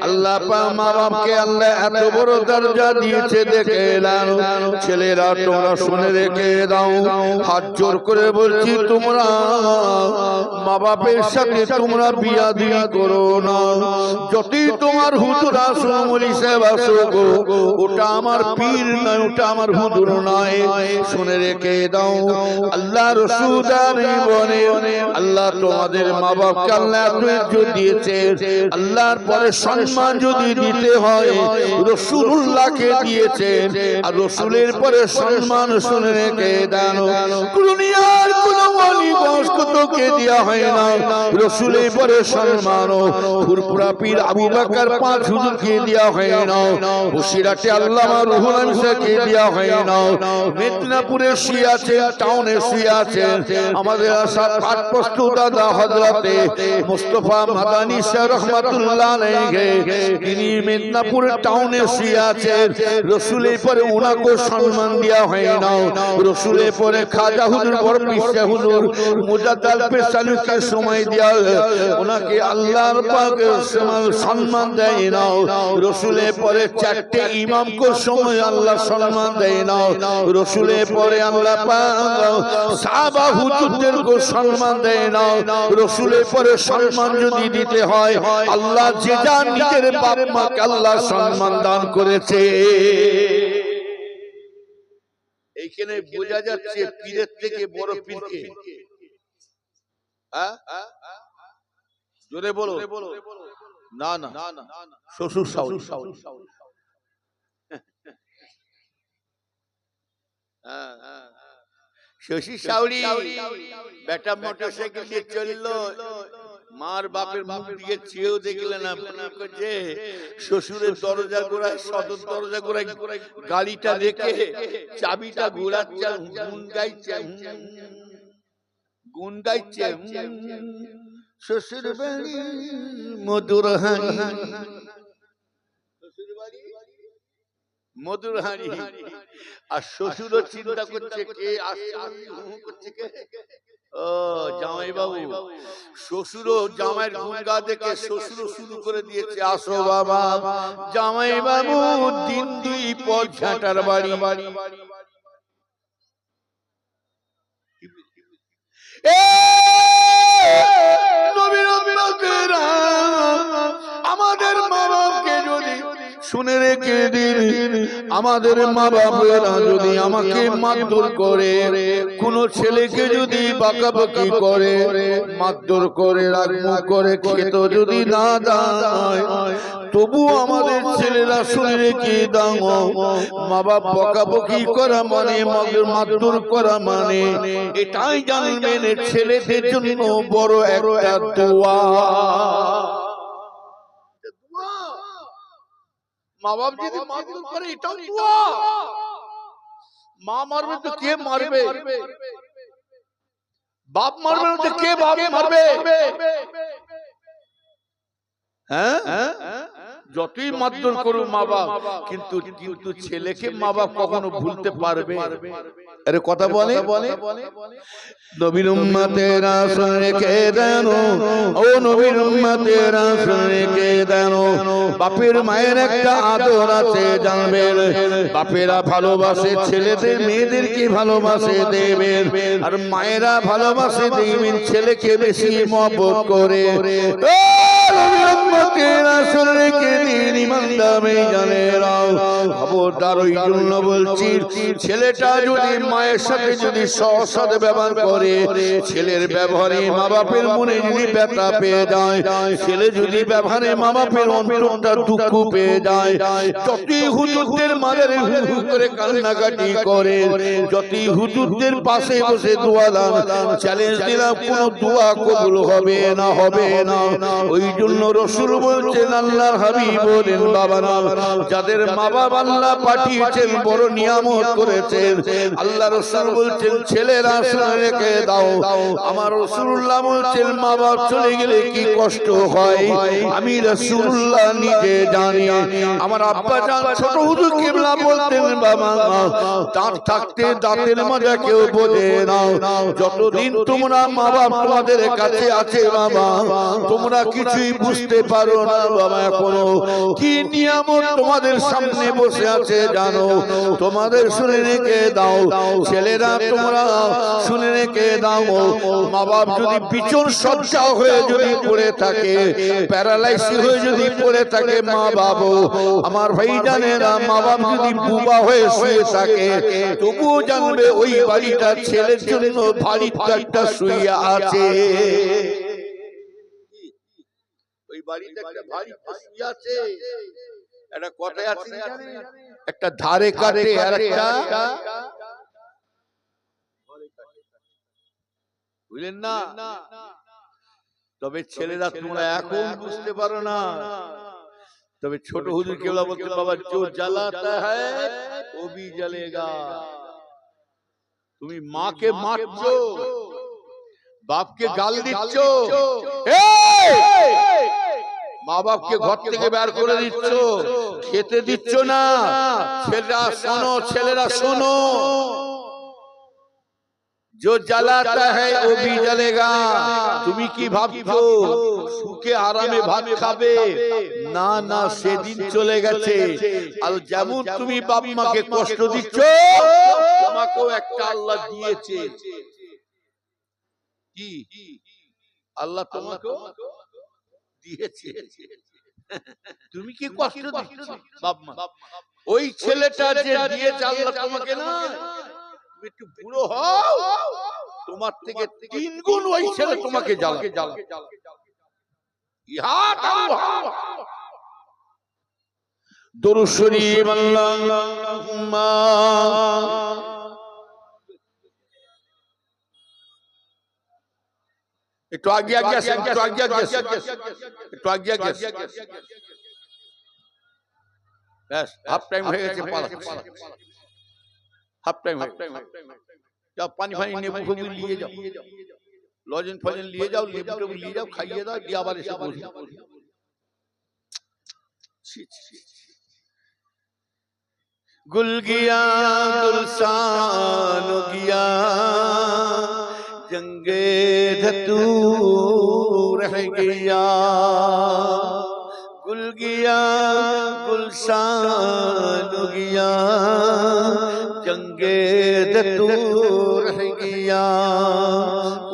আল্লাহ পাক মা বাপকে আল্লাহ এত বড় দরজা দিয়েছে দেখে নাও। ছেলেরা তোমরা শুনে রেখে দাও, হাত জোর করে বলছি, তোমরা মা বাপের সাথে তোমরা বিয়াদবি করো না। যতই তোমার হুজুর আসো, মলি সাহেব আসো গো, ওটা আমার পীর নয়, ওটা আমার হুজুর নয়। শুনে রেখে দাও, আল্লাহ রাসূল বলে, আল্লাহ তোমাদের মা বাপকে আল্লাহ এত ইজ্জত দিয়েছে, আল্লাহর পরে সম্মান যদি দিতে হয় রাসূলুল্লাহকে দিয়েছেন, আর রাসূলের পরে সম্মান শুনে রেখে দাও। দুনিয়ার কোন ওলি বংশকে দেয়া হয় না রাসূলের পরে সম্মান। ফুরফুরা পীর আবু বকর পাঁচ হুজুরকে দেয়া হয় না, বসিরাটে আল্লামা রুহুল আমিনকে দেয়া হয় না, মেদিনীপুরে শুয়ে আছেন, টাউনে শুয়ে আছেন আমাদের আশা পাঠপস্ত দাদা হযরতে মুস্তাফা মাদানী সাহেব রহমাতুল্লাহ আলাইহি, তিনি মেদিনীপুর টাউনে শুয়ে আছেন, রাসূলের পরে ওনাকে সম্মান দেয়া হয় না। রাসূলের পরে খাজা হুজুর বরপীর হুজুর মুজাদ্দাল পেশালুকে সময় দেয়া, ওনাকে আল্লাহর পাক সম্মান দেয় না। রাসূলের পরে চারটে ইমামকে সময় আল্লাহ সম্মান দেয় না। রাসূলের পরে আল্লাহ পাক সাহাবা হুজুরদেরকে সম্মান দেয় না। রাসূলের পরে সম্মান যদি দিতে হয়, আল্লাহ যে যার নিজের বাপ মাকে আল্লাহ সম্মান দান করেছে। এইখানে বোঝা যাচ্ছে পীরের থেকে বড় পীরকে, জোরে বলো না, না শ্বশুর শাশুড়ি। শশী সাউরি বেটা মোটরসাইকেল দিয়ে চললো, মার বাপের মুখ দিকে চেয়েও দেখলে না, করছে শ্বশুরের দরজা গোড়ায়, সদর দরজা গোড়ায় গাড়িটা রেখে চাবিটা ঘোরাচ্ছে, গুন গাইছে শ্বশুর বাড়ি মধুর হাড়ি, মধুর হাড়ি। আর শ্বশুরও চিন্তা করছে কে আসছে, কে? ও জামাই বাবু। শ্বশুরও জামাইয়ের গুনগা দেখে শ্বশুরও শুরু করে দিয়েছে, আসো বাবা জামাই বাবু দিন দুই পর ঝাঁটার বাড়ি। আমাদের মা বাপকে যদি শুনে রেখে দিন, আমাদের মা বাপেরা যদি আমাকে মারধর করে, কোন ছেলেকে যদি বাঁকাবাকি করে, মারধর করে, রাগমুখ করে, খেতে যদি না দেয়, তবু আমাদের ছেলেরা শুনে রেখে দাও, মা বাপ বকাবকি করা মানে, মারধর করা মানে, এটাই জানবেন ছেলেদের জন্য বড় একটা দোয়া। মা বাপ যদি মারধর করে এটাও দোয়া। মা মারবে তো কে মারবে? বাপ মারবে না তো কে বাপ মারবে? হ্যাঁ, যতই মারধর করুক মা বাপ, কিন্তু কিন্তু ছেলেকে মা বাপ কখনো ভুলতে পারবে? আরে কথা বলে নবীর উম্মতেরা শুনে কে দেন, ও নবীর উম্মতেরা শুনে কে দেন, বাপের মায়ের একটা আদর আছে জানবেন। বাপেরা ভালোবাসে ছেলেদের, মেয়েদেরকে ভালোবাসে দেবেন, আর মায়েরা ভালোবাসে দেবেন ছেলেকে বেশি মহব্বত করে। ছেলেটা যদি মায়ের সাথে যদি সৎ ব্যবহার করে, ছেলের ব্যবহারে মা বাপের মনে যদি ব্যথা পেয়ে যায়, ছেলে যদি ব্যবহারে মা বাপের অন্তরটা দুঃখ পেয়ে যায়, যতই হুজুরদের মাঝে করে কান্নাকাটি করে, যতই হুজুরদের পাশে বসে দোয়া দান, চ্যালেঞ্জ দিলাম কোন দোয়া কবুল হবে না, হবে না। ওই জন্য রাসূল বলছেন, আল্লাহর হাবিব বলেন, বাবা না যাদের মা বাবা আল্লাহ পাঠিয়েছেন, বড় নিয়ামত করেছেন, আল্লাহ রাসূল বলছেন ছেলেরা শুনে রেখে দাও। আমার রাসূলুল্লাহ বলছেন মা বাপ চলে গেলে কি কষ্ট হয় আমি রাসূলুল্লাহ নিজে জানি। আমার আব্বা জান ছোট হুজুর কিবলা বলতেন, বাবা দাঁত থাকতে দাঁতের মজা কেউ বোঝে না, যতদিন তোমরা মা বাপ তোমাদের কাছে আছে বাবা, তোমরা কিছুই বুঝতে পারো না বাবা। এখনো কি নিয়ামত তোমাদের সামনে বসে আছে জানো? তোমাদের শুনে রেখে দাও ছেলেরা, তোমরা শুনে রেখে দাও, মা বাপ যদি বিছন সজ্জা হয়ে যদি পড়ে থাকে, প্যারালাইসিস হয়ে যদি পড়ে থাকে মা বাপ, আমার ভাই জানেরা, মা বাপ যদি বুবা হয়ে শুয়ে থাকে, তবুও জানবে ওই বাড়িটা ছেলের জন্য ভারী একটা শুয়ে আছে। ওই বাড়িতে একটা ভারী শুয়ে আছে। একটা কথাই আছে, একটা ধারে কাটে আর একটা বুঝলেন না? তবে ছেলেরা তোমরা এখন বুঝতে পারো না, তবে ছোট হুজুর কেবলা বলতে, বাবা जो जलाता है वो भी जलेगा। তুমি মাকে মারছো, বাপকে গাল দিচ্ছ, মা বাপকে ঘর থেকে বের করে দিচ্ছ, খেতে দিচ্ছ না, ছেলেরা শোনো, ছেলেরা শোনো, जो जलाता है वो भी जलेगा। তুমি কি ভাবছো সুখে আরামে ভাত খাবে? না না, সেদিন চলে গেছে। আর যেমন তুমি বাপ মাকে কষ্ট দিচ্ছ, তোমাকেও একটা আল্লাহ দিয়েছে। কি আল্লাহ তোমাকেও দিয়েছে? তুমি কি কষ্ট দিচ্ছ বাপ মা? ওই ছেলেটা যে দিয়েছে আল্লাহ তোমাকে, না একটু বুড়ো হও, তোমার থেকে 3 গুণ ওই ছেলে তোমাকে জ্বালাবে। দরুদ শরীফ আল্লাহুম্মা একটু আগে আগে আসেন, একটু আগে আগে আসেন, একটু আগে আগে আসেন। ব্যাস হাফ টাইম হয়ে গেছে, হাফ টাইম হয়ে গেছে। যাও পানি ফানি নেবু ফেবু নিয়ে যাও, লজেন ফজেন নিয়ে যাও, লেবু টেবু নিয়ে যাও, খাইয়ে দাও, দিয়ে আবার এসে বসে। गुल गया गुलशान गया जंगे धतूर रह गया, गुल गया गुलशान गया जंगे धतूर रह गया।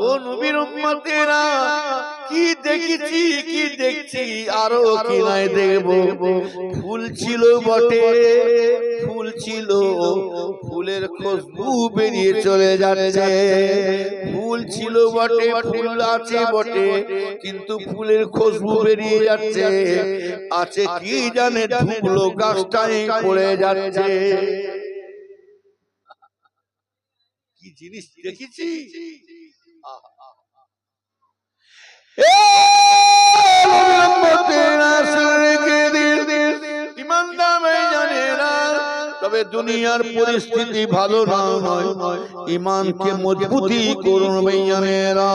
ओ नबीर उम्मतेरा কি দেখেছি কি দেখছি আরো কি নাই দেখবো। ফুল ছিল বটে, ফুল ছিল, ফুলের খুশবু বেরিয়ে চলে যাচ্ছে। ফুল ছিল বটে, ফুল আছে বটে, কিন্তু ফুলের খুশবু বেরিয়ে যাচ্ছে। আছে কি জানে ধুলো গাছটাই পড়ে যাচ্ছে। কি জিনিস দেখেছি। তবে দুনিয়ার পরিস্থিতি ভালো নয়, ঈমানকে মজবুতি করুন ভাইয়ানেরা।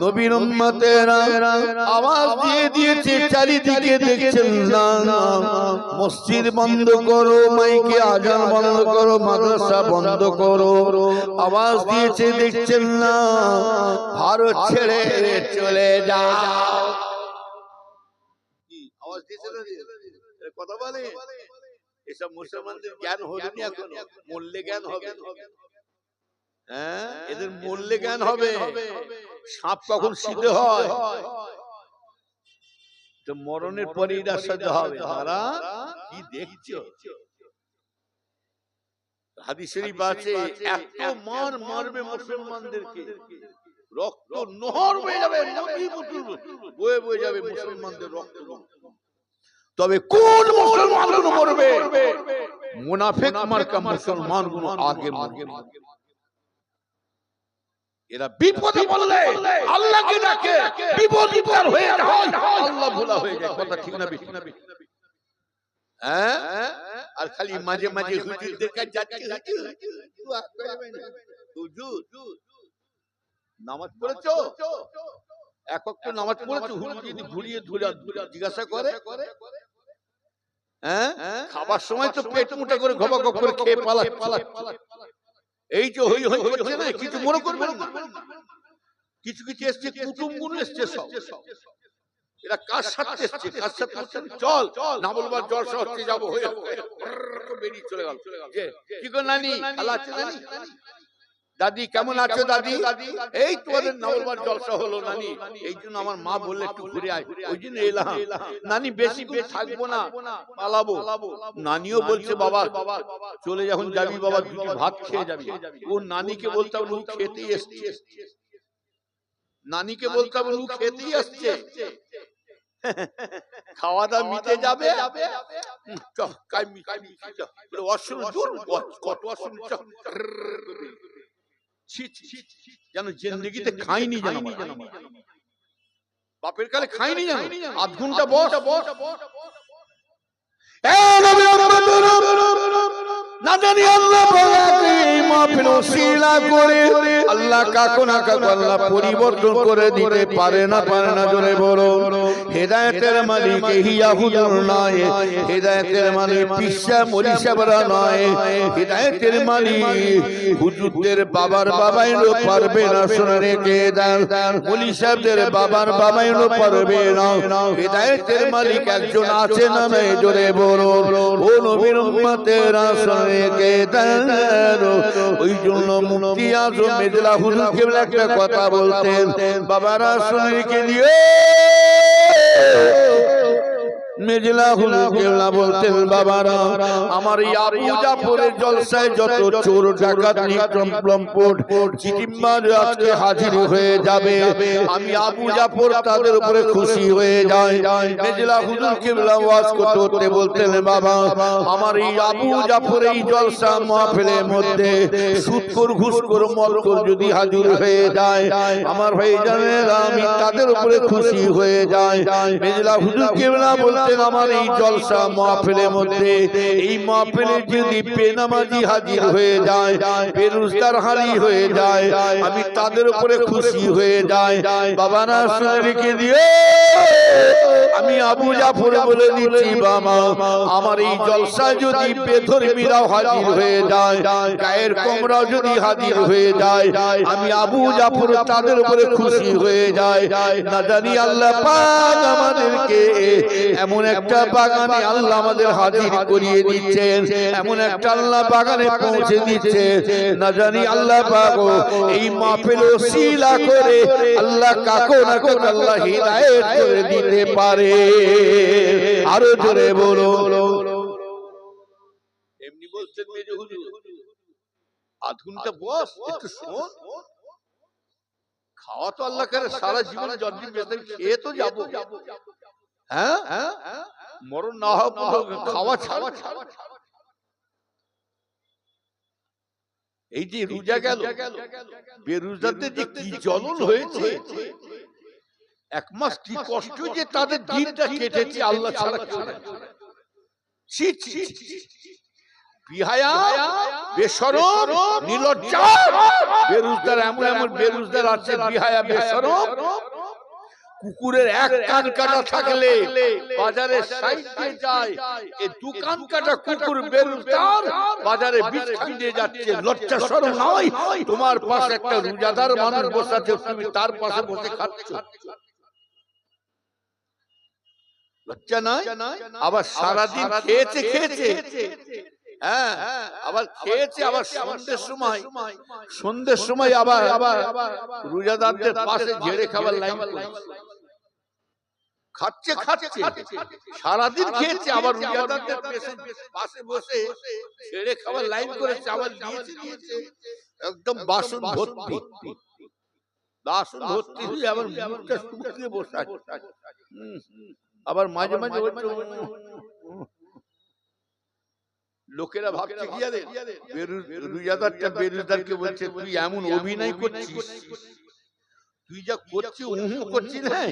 নবীর উম্মতেরা আওয়াজ দিয়ে দিয়েছে, চারিদিকে দেখছেন না, মসজিদ বন্ধ করো, মাইকে আজান বন্ধ করো, মাদ্রাসা বন্ধ করো, আওয়াজ দিয়েছে দেখছেন না, ভারত ছেড়ে চলে যাও। আওয়াজ দিয়েছে না, কথা বলে। এসব মুসলমানদের জ্ঞান হয়নি এখনো, মরলে জ্ঞান হবে। হ্যাঁ, এদের মরলে জ্ঞান হবে। সাপ কখন সিধে হয়, তো মরণের পরে এরা সাজা হবে। তারা কি দেখছো, হাদিস শরীফ আছে, এত মার মারবে মুসলমানদেরকে, রক্ত নহর বয়ে যাবে, নদী বয়ে বয়ে যাবে মুসলমানদের রক্ত। তবে কোন মুসলমানগুলো মরবে? মুনাফিক মার্কা মুসলমানগুলো আগে মরবে। এরা বিপদে পড়লে আল্লাহকে ডাকে, বিপদে পার হয়ে যায়, আল্লাহ ভোলা হয়ে যায়। কথা ঠিক না বেশি? হ্যাঁ, আর খালি মাঝে মাঝে হুজুরদের কাছে যাচ্ছে, হুজুর নামাজ পড়েছো, এক ওয়াক্ত নামাজ পড়েছো? হুজুর যদি ঘুরিয়ে জিজ্ঞাসা করে, হ্যাঁ, খাবার সময় তো পেট মোটা করে ঘবা ঘপ করে খেয়ে পালা। এই যে হই হই করছে না, কিছু মনে করবেন না। কিছু কিছু এসছে, কুটুম গুলো এসছে সব। এরা কার সাথে এসছে, কার সাথে বলছেন চল না বলবার জলসা হচ্ছে, যাবো, হয়ে বেরিয়ে চলে গেল। কি গো নানি, ভালো আছে নানি? দাদি কেমন আছো দাদি? এই তোমাদের নবলবার জলসা হলো নানি, এই জন্য আমার মা বললে একটু ঘুরে আয়, ওই জন্য এলাম। নানি বেশি থাকবো না, পালাবো। নানিও বলছে বাবা চলে যখন যাবি বাবা দুটি ভাত খেয়ে যাবি। ও নানিকে বলতে হবে ও খেতেই এসছে, নানিকে বলতে হবে ও খেতেই আসছে। খাওয়া দাওয়া মিটে যাবে, যেন জিন্দেগিতে খাইনি, যেন বাপের কালে খাইনি, যেন আধ ঘন্টা বস। না জানি আল্লাহ আল্লাহ কাকু না কাকু আল্লাহ পরিবর্তন করে দিতে পারে না, পারে না। জোরে বলো, হেদায়েতের মালিক ইয়া হুজুর নয়, হেদায়েতের মালিক পিসা মরিসাবরা নয়, হেদায়েতের মালিক হুজুরদের বাবার বাবাইও পারবে না। শুনে রেখে দেন, মলি সাহেবদের বাবার বাবাইও পারবে না। হেদায়েতের মালিক একজন আছে না নাই? জোরে বলো, ও নবীর উম্মতেরা শুনে রেখে দেন। ওই জন্য মুফতি আজম মেজলা হুজুর কেবলা একটা কথা বলতেন, বাবারা শুনে রেখে দিও, মেজলা হুজুর কেবলা বলতেন বাবারা আমার এই আবু জাফরের জলসায় যত চোর ডাকাত লম্পট চিটিম্বার আজকে হাজির হয়ে যাবে আমি আবু জাফর তাদের উপরে খুশি হয়ে যাই মেজলা হুজুর কেবলা ওয়াজ করতে বলতেন বাবা আমার এই আবু জাফর এই জলসা মাহফিলের মধ্যে সুদখোর ঘুষখোর মদখোর যদি হাজির হয়ে যায় আমার ভাইজানেরা আমি তাদের উপরে খুশি হয়ে যাই মেজলা হুজুর কেবলা বলতেন আমার এই জলসা মাহফিলের মধ্যে এই মাহফিলে যদি বেনামাজি হাজির হয়ে যায় বেরোজগার হারি হয়ে যায় আমি তাদের উপরে খুশি হয়ে যাই বাবা না শুনে রেখে দিয়ে আমি আবু জাফর বলে দিচ্ছি বাবা আমার এই জলসায় যদি বেধর্মীরাও হাজির হয়ে যায় গায়ের কোমরাও যদি হাজির হয়ে যায় আমি আবু জাফর তাদের উপরে খুশি হয়ে যায় না জানি আল্লাহ পাক আমাদেরকে এমন একটা বাগানে আল্লাহ আমাদের হাজির করিয়ে দিচ্ছেন এমন একটা আল্লাহ বাগানে পৌঁছে দিচ্ছে না জানি আল্লাহ পাক এই মাহফিল ওসিলা করে আল্লাহ কাকো না কাকো আল্লাহ হিদায়াত করে দিতে পারে আরো জোরে বলো এমনি বলছেন মেজো হুজুর আধ ঘন্টা বস একটু শোন খাওয়া তো আল্লাহ করে সারা জীবনে জন্ম খেয়ে তো যাবো হ্যাঁ মরণ না হওয়া খাওয়া ছাড়া এই যে রোজা গেল বেরোজাদের যে কি জ্বলন হয়েছে এক মাস কি কষ্ট যে তাদের দিনটা কেটেছে আল্লাহ ছাড়া বিহায়া বেশরম নির্লজ্জা বেরোজগার এমন এমন বেরোজগার আছে বিহায়া বেশরম কুকুরের এক কান কাটা থাকলে বাজারে সাইডে যায় এই দোকান কাটা কুকুর বেরোজগার বাজারে বিক্রি দিয়ে যাচ্ছে লজ্জা শরম নয় তোমার পাশে একটা রোজাদার মানুষ বসে আছে তুমি তার পাশে বসে খাচ্ছ লজ্জা নাই আবার সারাদিন খেয়েছে হ্যাঁ আবার খেয়েছে আবার সন্ধ্যের সময় আবার রোজাদারদের পাশে ঝেড়ে খাবার লাইন খাচ্ছে সারাদিন খেয়েছে আবার রোজাদারদের পাশে বসে ঝেড়ে খাবার লাইন করেছে আবার দিয়েছে একদম বাসন ভর্তি হয়ে আবার মুখটা শুকিয়ে বসে আছে আবার মাঝে মাঝে লোকেরা ভাবছে কি জানে রোজাদারটা বেরোজগারকে বলছে তুই এমন অভিনয় করছিস তুই যা করছিস করছিস না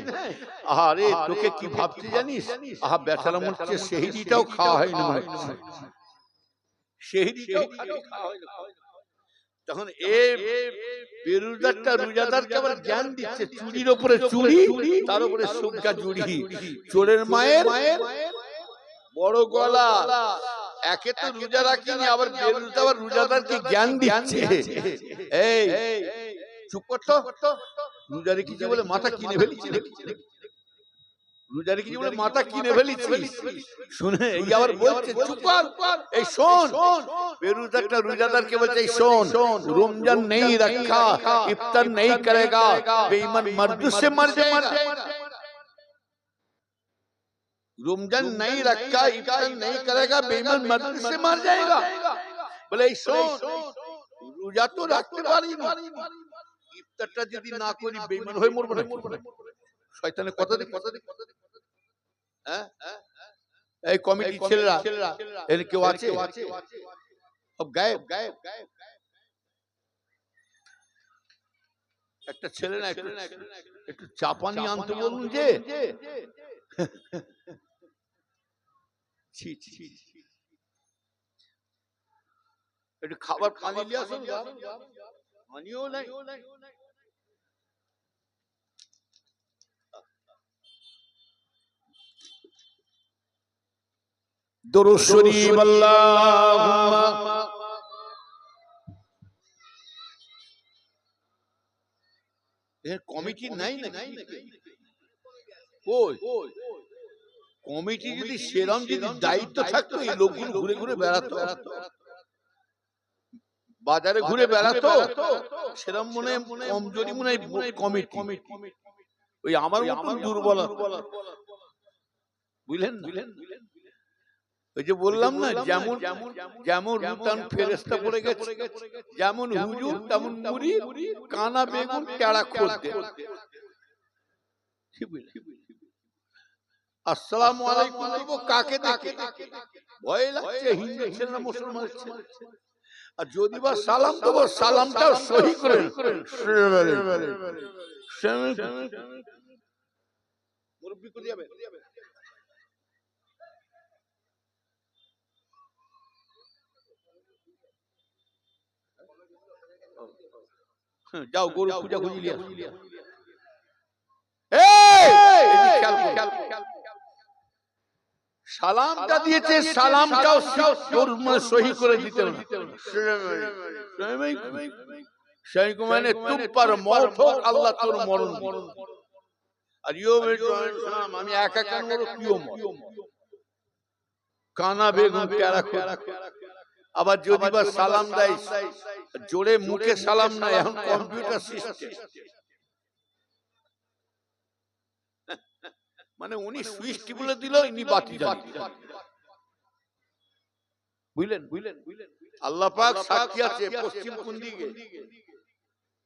আরে তোকে কি ভাবতে জানিস আহা বেচারা মনে হচ্ছে সেহরিটাও খাওয়া হয়নি সেহরিটাও খাওয়া হয়নি তখন বেরোজগারটা রোজাদারকে আবার জ্ঞান দিচ্ছে চুরির উপরে চুরি তার উপরে সুগা জুড়ি চোরের মায়ের বড় গলা একে তো রোজা রাখিনি আবার রোজাদারকে জ্ঞান দিচ্ছে এই চুপ করতো রোজা রেখেছি বলে মাথা কিনে ফেলেছি রোজা রেখেছি বলে মাথা কিনে ফেলেছি শুনে এই আবার বলছে চুপ কর এই শোন বেরোজগারটা রোজাদারকে বলছে এই শোন রমজান নেই রাখা ইফতার নেই করেগা বেঈমান মর্দু से मर जाएगा रमजान नहीं रखा इफ्तार नहीं करेगा बेईमान मर्द से मर जाएगा बोले सुन रोजा तो रखते पारी ना इफ्तारটা যদি না করি বেঈমান হয়ে মরব না শয়তানের কথা হ্যাঁ এই কমিটি ছেলেরা এর কেউ আছে সব গায়েব একটা ছেলে না একটু চাপানি আনতে বলুন যে একটু খাবার পানি নিয়ে আসুন পানিও নাই দুরূদ শরীফ আল্লাহুম্মা এর কমিটি নাই না কই কমিটি যদি সেরম যদি দায়িত্ব থাকতো এই লোকগুলো ঘুরে ঘুরে বেড়াতো বাজারে ঘুরে বেড়াতো সেরম মনে কমজোরি মনে কমিটি ওই আমার মতন দুর্বল বুঝলেন না? ওই যে বললাম না, যেমন যেমন রুটান ফেরেশতা পড়ে গেছে, যেমন হুজুর তেমন মুরিদ, কানা বেগুন টেড়া খোলতে। আসসালামু আলাইকুম বলবো কাকে দেখে? ভয় লাগছে, হিন্দু ছেলে না মুসলমান ছেলে। আর যদি বা সালাম দেবো, সালামটা সহি করে মুরব্বি করে যাবে। যাও গরু পূজা খুঁজি লিয়া। সালামটা দিয়েছে, সালামটাও সহি করে দিতে হবে। মানে তুম পর মৌত হোক, আল্লাহ তোর মরণ। আর আমি একা কেন কানা বেগুন টেরা। আবার যদি বা সালাম দেয় জোরে মুখে সালাম নাই, এখন কম্পিউটার সিস্টেম। মানে উনি সুইচ টিপলে দিল, ইনি বাতি জ্বালিয়ে। বুঝলেন? আল্লাহ পাক সাক্ষী আছে, পশ্চিম কোন দিকে?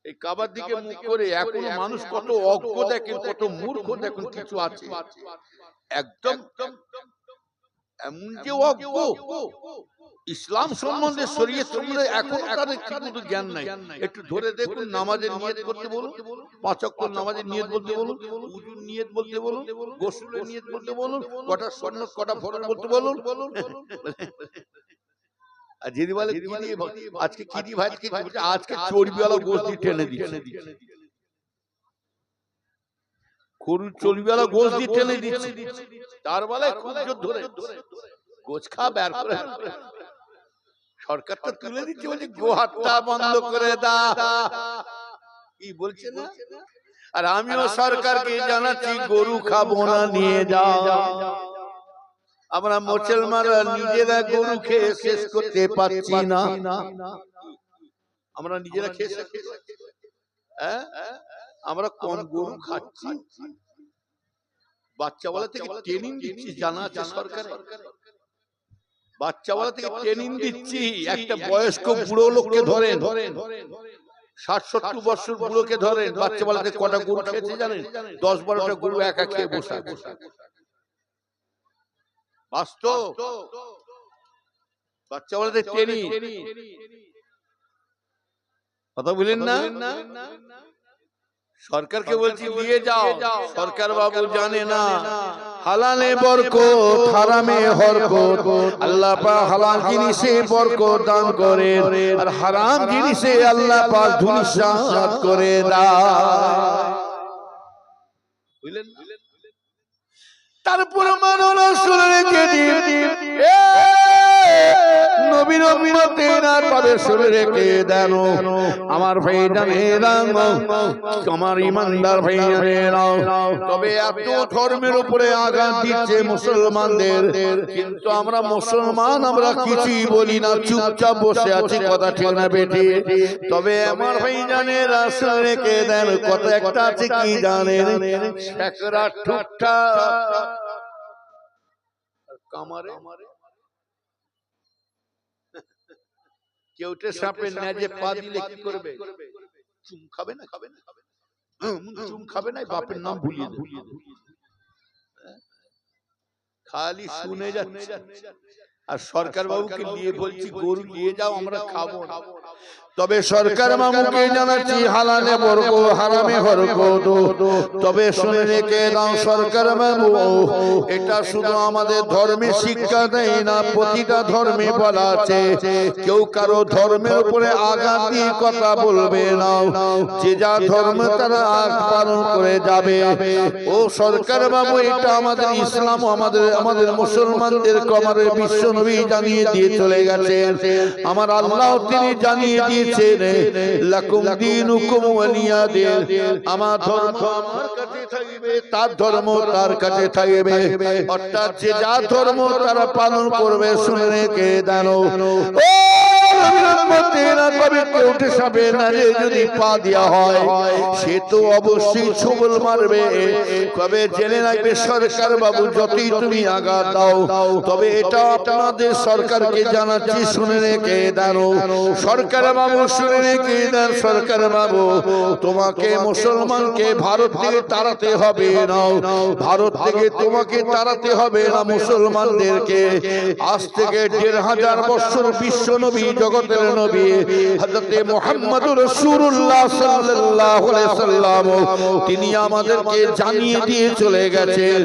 এই কাবার দিকে মুখ করে। এখনো মানুষ কত অজ্ঞ দেখেন, কত মূর্খ দেখুন, কিছু আছে একদম এমন যে অজ্ঞ, ইসলাম সম্বন্ধে, শরীয়ত সম্বন্ধে এখনো তাদের ঠিকমতো জ্ঞান নাই। একটু ধরে দেখুন, নামাজের নিয়ত করতে বলুন, 5 ওয়াক্ত নামাজের নিয়ত বলতে বলুন, উযুর নিয়ত বলতে বলুন, গোসলের নিয়ত বলতে বলুন, কটা সুন্নাত কটা ফরজ বলতে বলুন। আর যদি বলে আজকে কি দি ভাই, আজকে চর্বিওয়ালা গোশত টেনে দিচ্ছে, গরু চর্বিওয়ালা গোশত টেনে দিচ্ছে, তার বেলায় খুব জোর ধরে গোছ খা বের করে। সরকারটা তুলে দিচ্ছে, বলছে গোহাট্টা বন্ধ করে দাও, কি বলছে না? আর আমিও সরকারকে জানাচ্ছি, গরু খাবো না, নিয়ে যাও। আমরা মুসলমানরা নিজেরা গরু খেয়ে শেষ করতে পারছি না। আমরা নিজেরা খেয়ে শেষ, আমরা কম গরু খাচ্ছি। বাচ্চাবেলা থেকে ট্রেনিং দিচ্ছি, জানা আছে সরকারে। বাচ্চাবেলা থেকে ট্রেনিং দিচ্ছি। একটা বয়স্ক বুড়ো লোককে ধরেন, 60-70 বছর বুড়োকে ধরেন, বাচ্চাবেলা থেকে কটা গরু খেয়েছে জানেন? 10-12টা গরু একা খেয়ে বসে। বাস্তব, বাচ্চাবেলা থেকে ট্রেনিং। কথা বলেন না? সরকারকে বলছি নিয়ে যাও, সরকার বাবু জানে না হালালে বরকত, হারামে হরকত। আল্লাহ পাক হালাল জিনিসে বরকত দান করেন, আর হারাম জিনিসে আল্লাহ পাক ধূলিসাৎ করে দেয়। বুঝলেন? তারপর মানুষ শুনে রেখে দিন, নবীর উম্মতে না পাবে, শুনে রেখে দেন আমার ভাইজানেরা, আমার ইমানদার ভাইজানেরা। তবে এত ধর্মের উপরে আঘাত দিচ্ছে মুসলমানদের, কিন্তু আমরা মুসলমান, আমরা কিছুই বলি না, চুপচাপ বসে আছি। কথা ঠিক না বেটি? তবে আমার ভাইজানেরা শুনে রেখে দেন, কথা একটা আছে, কি জানেন? শেখরা ঠুকটা কামারে কেউটে সাপের ন্যাজে পা দিলে কি করবে? চুম খাবে না? চুম খাবে না, বাপের নাম ভুলিয়ে দেবে। খালি শুনে যাচ্ছে। আর সরকার বাবুকে নিয়ে বলছি গরু নিয়ে যাও, আমরা খাবো না। তবে সরকার বাবুকে জানাচ্ছি হালালে বরকত, হারামে হরকত। তবে শুনে রেখে দাও সরকার বাবু, এটা শুধু আমাদের ধর্মে শিক্ষা দেয় না, প্রতিটা ধর্মে বলা আছে, কেউ কারো ধর্মের উপরে আঘাত দিয়ে কথা বলবে না। যে যা ধর্ম তারা পালন করে যাবে। ও সরকার বাবু, এটা আমাদের ইসলাম, আমাদের মুসলমানদের আমাদের বিশ্ব নবী জানিয়ে দিয়ে চলে গেছেন। আমার আল্লাহ তিনি জানিয়ে দিয়েছেন, লাকুম দীনুকুম ওয়ালিয়া দিন। আমার ধর্ম আমার কাছে থাকবে, তার ধর্ম তার কাছে থাকবে। অর্থাৎ যে যা ধর্ম তারা পালন করবে। শুনে রেখে দেন, ও তবে কেউ ঠেসাবে না রে যদি পা দেওয়া হয় সে তো অবশ্যই ছবল মারবে। কবে জেনে রাখবে সরকার বাবু যতই তুমি আঘাত দাও, তবে এটা আপনাদের সরকারকে জানাচ্ছি শুনে রেখে দাও। সরকার বাবু শুনে রেখে দেন, সরকার বাবু তোমাকে মুসলমানকে ভারত থেকে তাড়াতে হবে না, ভারত থেকে তোমাকে তাড়াতে হবে না মুসলমানদেরকে। আজ থেকে ১৫০০ বছর বিশ্ব নবী জগতের নবী হযরত মুহাম্মদুর রাসূলুল্লাহ সাল্লাল্লাহু আলাইহি সাল্লাম তিনি আমাদেরকে জানিয়ে দিয়ে চলে গেছেন,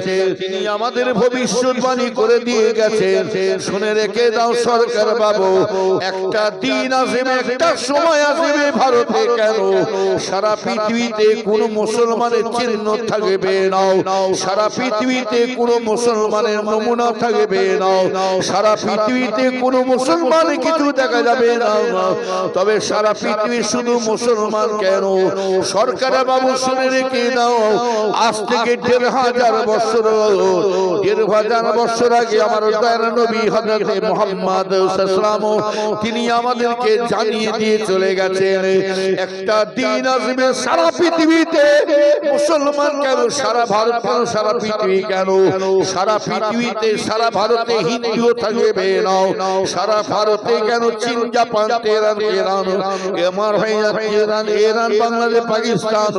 তিনি আমাদের ভবিষ্যৎবাণী করে দিয়ে গেছেন। শুনে রেখে দাও সরকার বাবু, একটা দিন আসবে, একটা সময় আসবে ভারতে কেন সারা পৃথিবীতে কোন মুসলমানের চিহ্ন থাকবে না, সারা পৃথিবীতে কোন মুসলমানের নমুনা থাকবে না, সারা পৃথিবীতে কোন মুসলমান কিছু দেখা যাবে না, তবে সারা পৃথিবী শুধু মুসলমান কেন সরকার বাবু শুনে রেখে দাও। আজ থেকে ১৫০০ বছর ১৫০০ বছর আগে আমার দয়ার নবী হযরত মুহাম্মদ সাল্লাল্লাহু আলাইহি ওয়াসাল্লাম তিনি আমাদেরকে জানিয়ে দিয়ে চলে গেছেন একটা দিন আসবে সারা পৃথিবীতে মুসলমান কেন সারা ভারত কেন সারা পৃথিবী কেন সারা পৃথিবীতে সারা ভারতে হিন্দুও থাকবে না, সারা ভারতে কেন চীন জাপান তেহরান আমার হয়ে যাচ্ছে ইরান বাংলাদেশ পাকিস্তান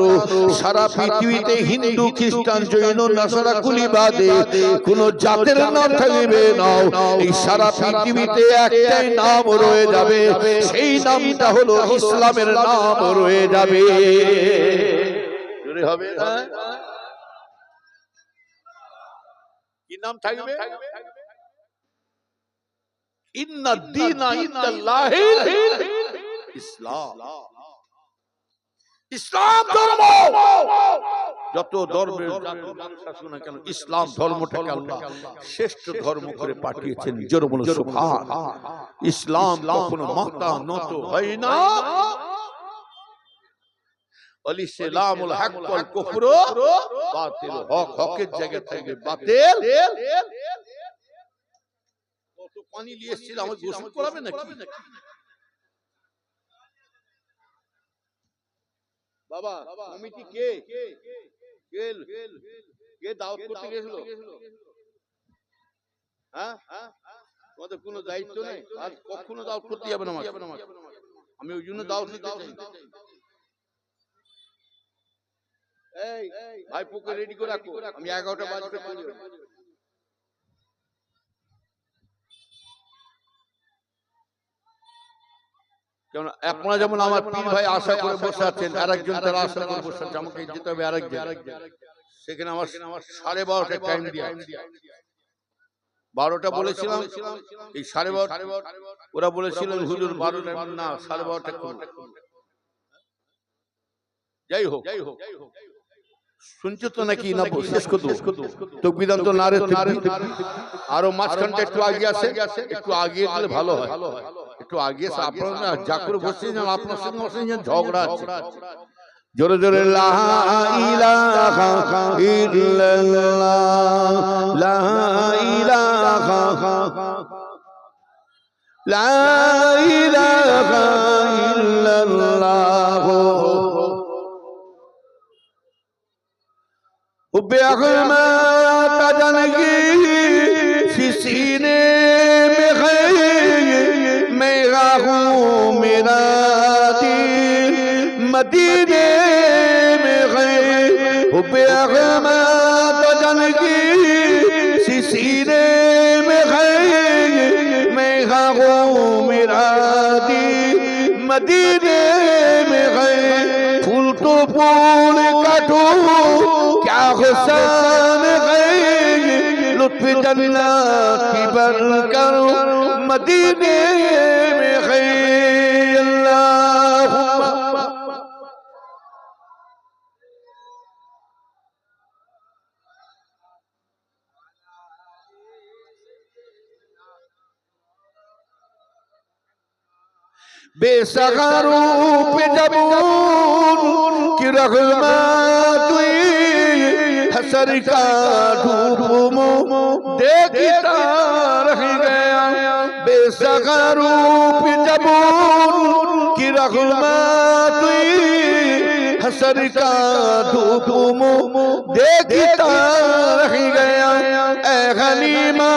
সারা পৃথিবীতে হিন্দু খ্রিস্টান জৈন নাসারা কুলিবাদে কোন জাতের নাম থাকবে না। এই সারা পৃথিবীতে একটাই নাম রয়ে যাবে, সেই নামটা হলো ইসলামের নাম রয়ে যাবে। হবে না কি নাম থাকবে? ইন্নাদ দীনা ইনদাল্লাহিল ইসলাম। ইসলাম ধর্ম যত ধর্মের শাসন না কেন ইসলাম ধর্মটাকে আল্লাহ শ্রেষ্ঠ ধর্ম করে পাঠিয়েছেন। জোরে বলো সুবহান। ইসলাম কখনো মাথা নত হয় না। আলিসলামুল হক ওয়াল কুফরু বাতিল, হক হকের জায়গা থেকে বাতিল। কত পানি নিয়ে এসেছিল, আমাকে গোসল করাবে নাকি বাবা? কমিটি কে কে দাওয়াত করতে গেছিল? হ্যাঁ, তোমাদের কোনো দায়িত্ব নেই? আর কখনো দাওয়াত করতে যাবে না আমাকে, আমি ওই জন্য দাওয়াত দিতে চাই। এই ভাই পুকে রেডি করে রাখো, আমি 11টা বাজতে করি। কেন আপনারা যেমন আমার পীর ভাই আশা করে বসে আছেন, আরেকজন তার আশা করে বসে আছে আমাকে যেতে হবে আরেকজন, সেখানে আমার 12:30 টাইম দিয়া 12টা বলেছিলাম, এই 12:30 ওরা বলেছিলেন হুজুর 12টা না 12:30 করুন। যাই হোক শুনছো তো নাকি না? শেষ করতে তকবীর তো নারে আরো মাঝখানটা একটু আগে আসে, একটু আগিয়ে গেলে ভালো হয়, একটু আগে আপনারা যা করে বসছেন আপনার সঙ্গে আমার সঙ্গে ঝগড়া আছে। জোরে জোরে লা ইলাহা ইল্লাল্লাহ লা ইলাহা লা ইলাহা ইল্লাল্লাহ हुब्बे अहमद जानगी सीने में है मैं हूँ मेरा दिल मदीने में है। हुब्बे अहमद जानगी सीने में है मैं हूँ मेरा दिल मदीने में है। फूल तो फूल काटो क्या हुस्न है लुत्फ जन्नत की बरकर मदीने में है। अल्लाहुम्मा बेसगारों पे जबून की रहमत हसर का धूप देखता रह गया। बेसगारों पे जबून की रहमत हसर का धूप देखता रह गया। ऐ गनीमा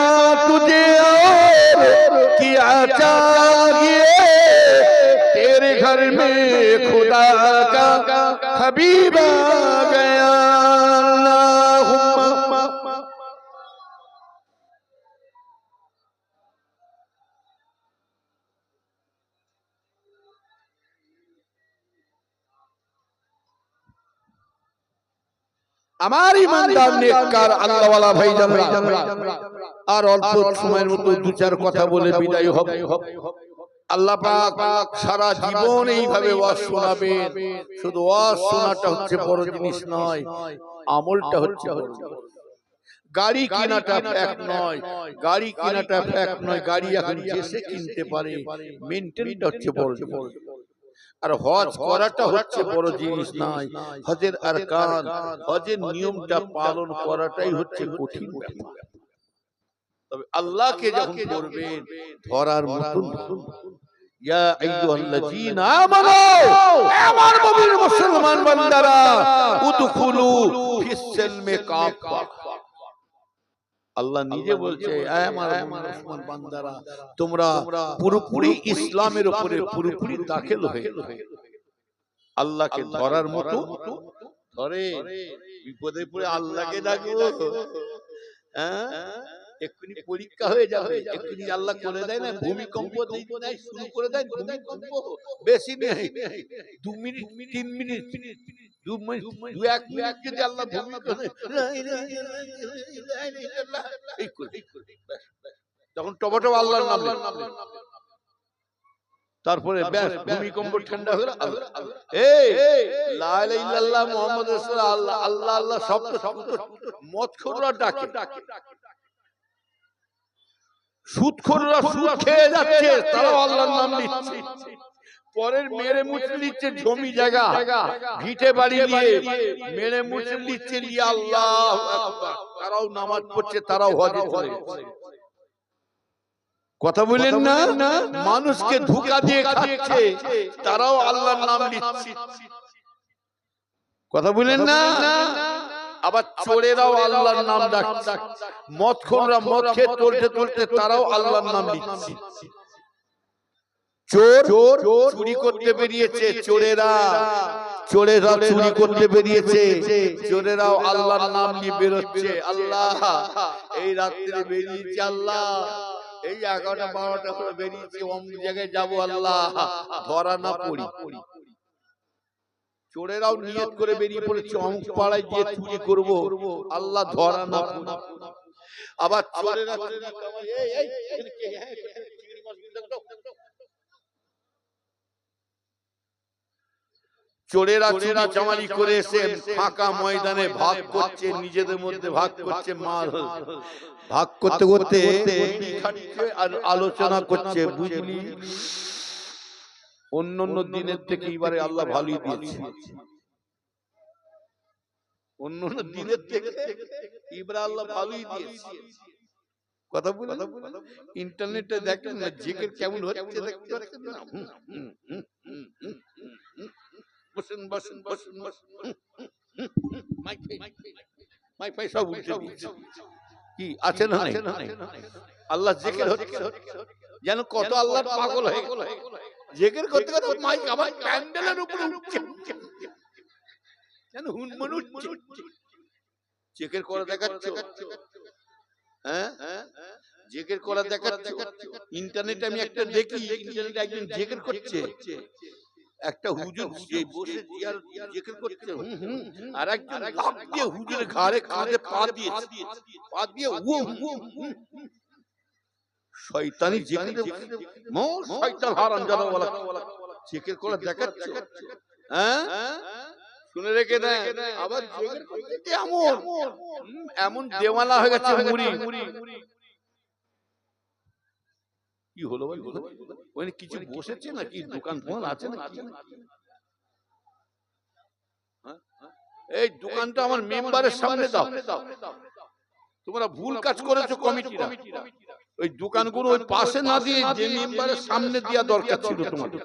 तुझे और क्या चाहिए, तेरे घर में खुदा का हबीब आ गया। আমার ইমানদার নেককার আল্লাহওয়ালা ভাইজানরা, আর অল্প সময়ের মতো দু চার কথা বলে বিদায় হবে। আল্লাহ পাক সারা জীবন এইভাবে ওয়াজ শোনাবেন। শুধু ওয়াজ শোনাটা হচ্ছে বড় জিনিস নয়, আমলটা হচ্ছে বড় জিনিস। গাড়ি কেনাটা ফ্যাক্ট নয়, গাড়ি কেনাটা ফ্যাক্ট নয়, গাড়ি এখন যে কিনতে পারে, মেইনটেইনটা হচ্ছে বড় জিনিস। আর হজ করাটা হচ্ছে বড় জিনিস নয়, হজের আরকান, হজের নিয়মটা পালন করাটাই হচ্ছে কঠিন ব্যাপার। তবে আল্লাহকে যখন করবেন ধরার মতন, ইয়া আইয়ুহাল্লাযীনা আমানু, আমার মুমিন মুসলমান বান্দারা, উদখুলু ফিস সিলমি কাফা। আল্লাহ নিজে বলছে, হে আমার মুসলমান বান্দারা, তোমরা পুরোপুরি ইসলামের উপরে পুরোপুরি দাখিল হয়ে আল্লাহকে ধরার মতো ধরে। বিপদে পড়ে আল্লাহকে ডাকবো, হ্যাঁ এক্ষুনি পরীক্ষা হয়ে যাবে, এক্ষুনি আল্লাহ করে দেয় না, ভূমিকম্প দেয়, শুরু করে দেয় ভূমিকম্প। বেশি নেই, 2 মিনিট 3 মিনিট 2-1 মিনিট যদি আল্লাহ ভূমিকম্প তখন টবটব আল্লাহর নাম, তারপরে ব্যাস ভূমিকম্প ঠান্ডা হয়ে গেল। এই লা ইলাহা ইল্লাল্লাহ মুহাম্মাদুর রাসূলুল্লাহ, আল্লাহ আল্লাহ আল্লাহ শব্দ মদখোররা ডাকে, সুদখোররা সুদ খেয়ে যাচ্ছে, তারাও আল্লাহর নাম নিচ্ছে। পরের মেরে মুচড়ে দিচ্ছে জমি জায়গা, ভিটে বাড়ি নিয়ে মেরে মুচড়ে দিচ্ছে, নিয়ে আল্লাহু আকবার, তারাও নামাজ পড়ছে, তারাও হজে চলে যাচ্ছে। কথা বলেন না, মানুষকে ধোঁকা দিয়ে খাচ্ছে, তারাও আল্লাহর নাম নিচ্ছে। কথা বলেন না, আবার চোরেরাও আল্লাহর নাম ডাকছে, মদখোররা মদ খেয়ে তোলতে তোলতে তারাও আল্লাহর নাম নিচ্ছে। চোর চুরি করতে বেরিয়েছে, চোরেরা চুরি করতে বেরিয়েছে, চোরেরাও আল্লাহর নাম নিয়ে বেরোচ্ছে। আল্লাহ এই রাত্রে বেরিয়েছে, আল্লাহ এই 11টা-12টা করে বেরিয়েছে, অমুক জায়গায় যাবো, আল্লাহ ধরা না পড়ি। চোরেরাও নিয়ত করে বেরিয়ে পড়েছে, অমুক পাড়ায় গিয়ে চুরি করবো, আল্লাহ ধরা না পড়ি। আবার চোরেরা চোরেরা চামারি করে এসে ফাঁকা ময়দানে ভাগ করছে, নিজেদের মধ্যে ভাগ করছে মাল, ভাগ করতে করতে আর আলোচনা করছে, বুঝলি অন্য দিনের থেকে এবারে আল্লাহ ভালোই দিয়েছে, অন্য দিনের থেকে এবারে আল্লাহ ভালোই দিয়েছে। কথা বলে ইন্টারনেটে দেখেন না জিকির কেমন হচ্ছে, দেখতে পাচ্ছেন না? বসেন বসেন বসেন বসেন, মাইক সব উল্টে দিচ্ছে। কি আছে না আল্লাহ জিকির হচ্ছে, যেন কত আল্লাহর পাগল হয়ে গেল, জিকির করতে করতে মাইক আবার প্যান্ডেলের উপরে উঠছে, যেন হুনমুন উঠছে। জিকির করে দেখাচ্ছে, হ্যাঁ জিকির করে দেখাচ্ছে। ইন্টারনেটে আমি একটা দেখি, ইন্টারনেটে একজন জিকির করছে, একটা হুজুর বসে জিকির করছে, আর একজন লাফ দিয়ে হুজুরের ঘাড়ে কাঁধে পা দিয়ে শয়তানি জিকির, শয়তান হারামজাদা ওয়ালা জিকির করে দেখাচ্ছে। হ্যাঁ শুনে রেখে দেয়, আবার জিকির করতে এমন দেওয়ানা হয়ে গেছে মুড়ি। কি হলো ভাই, ওখানে কিছু বসেছে নাকি, দোকান ফোন আছে নাকি? এই দোকানটা আমার মেম্বারের সামনে দাও, তোমরা ভুল কাজ করেছো কমিটিরা। ওই দোকানগুলো ওই পাশে না দিয়ে যে মেম্বারের সামনে দেওয়া দরকার ছিল তোমাদের।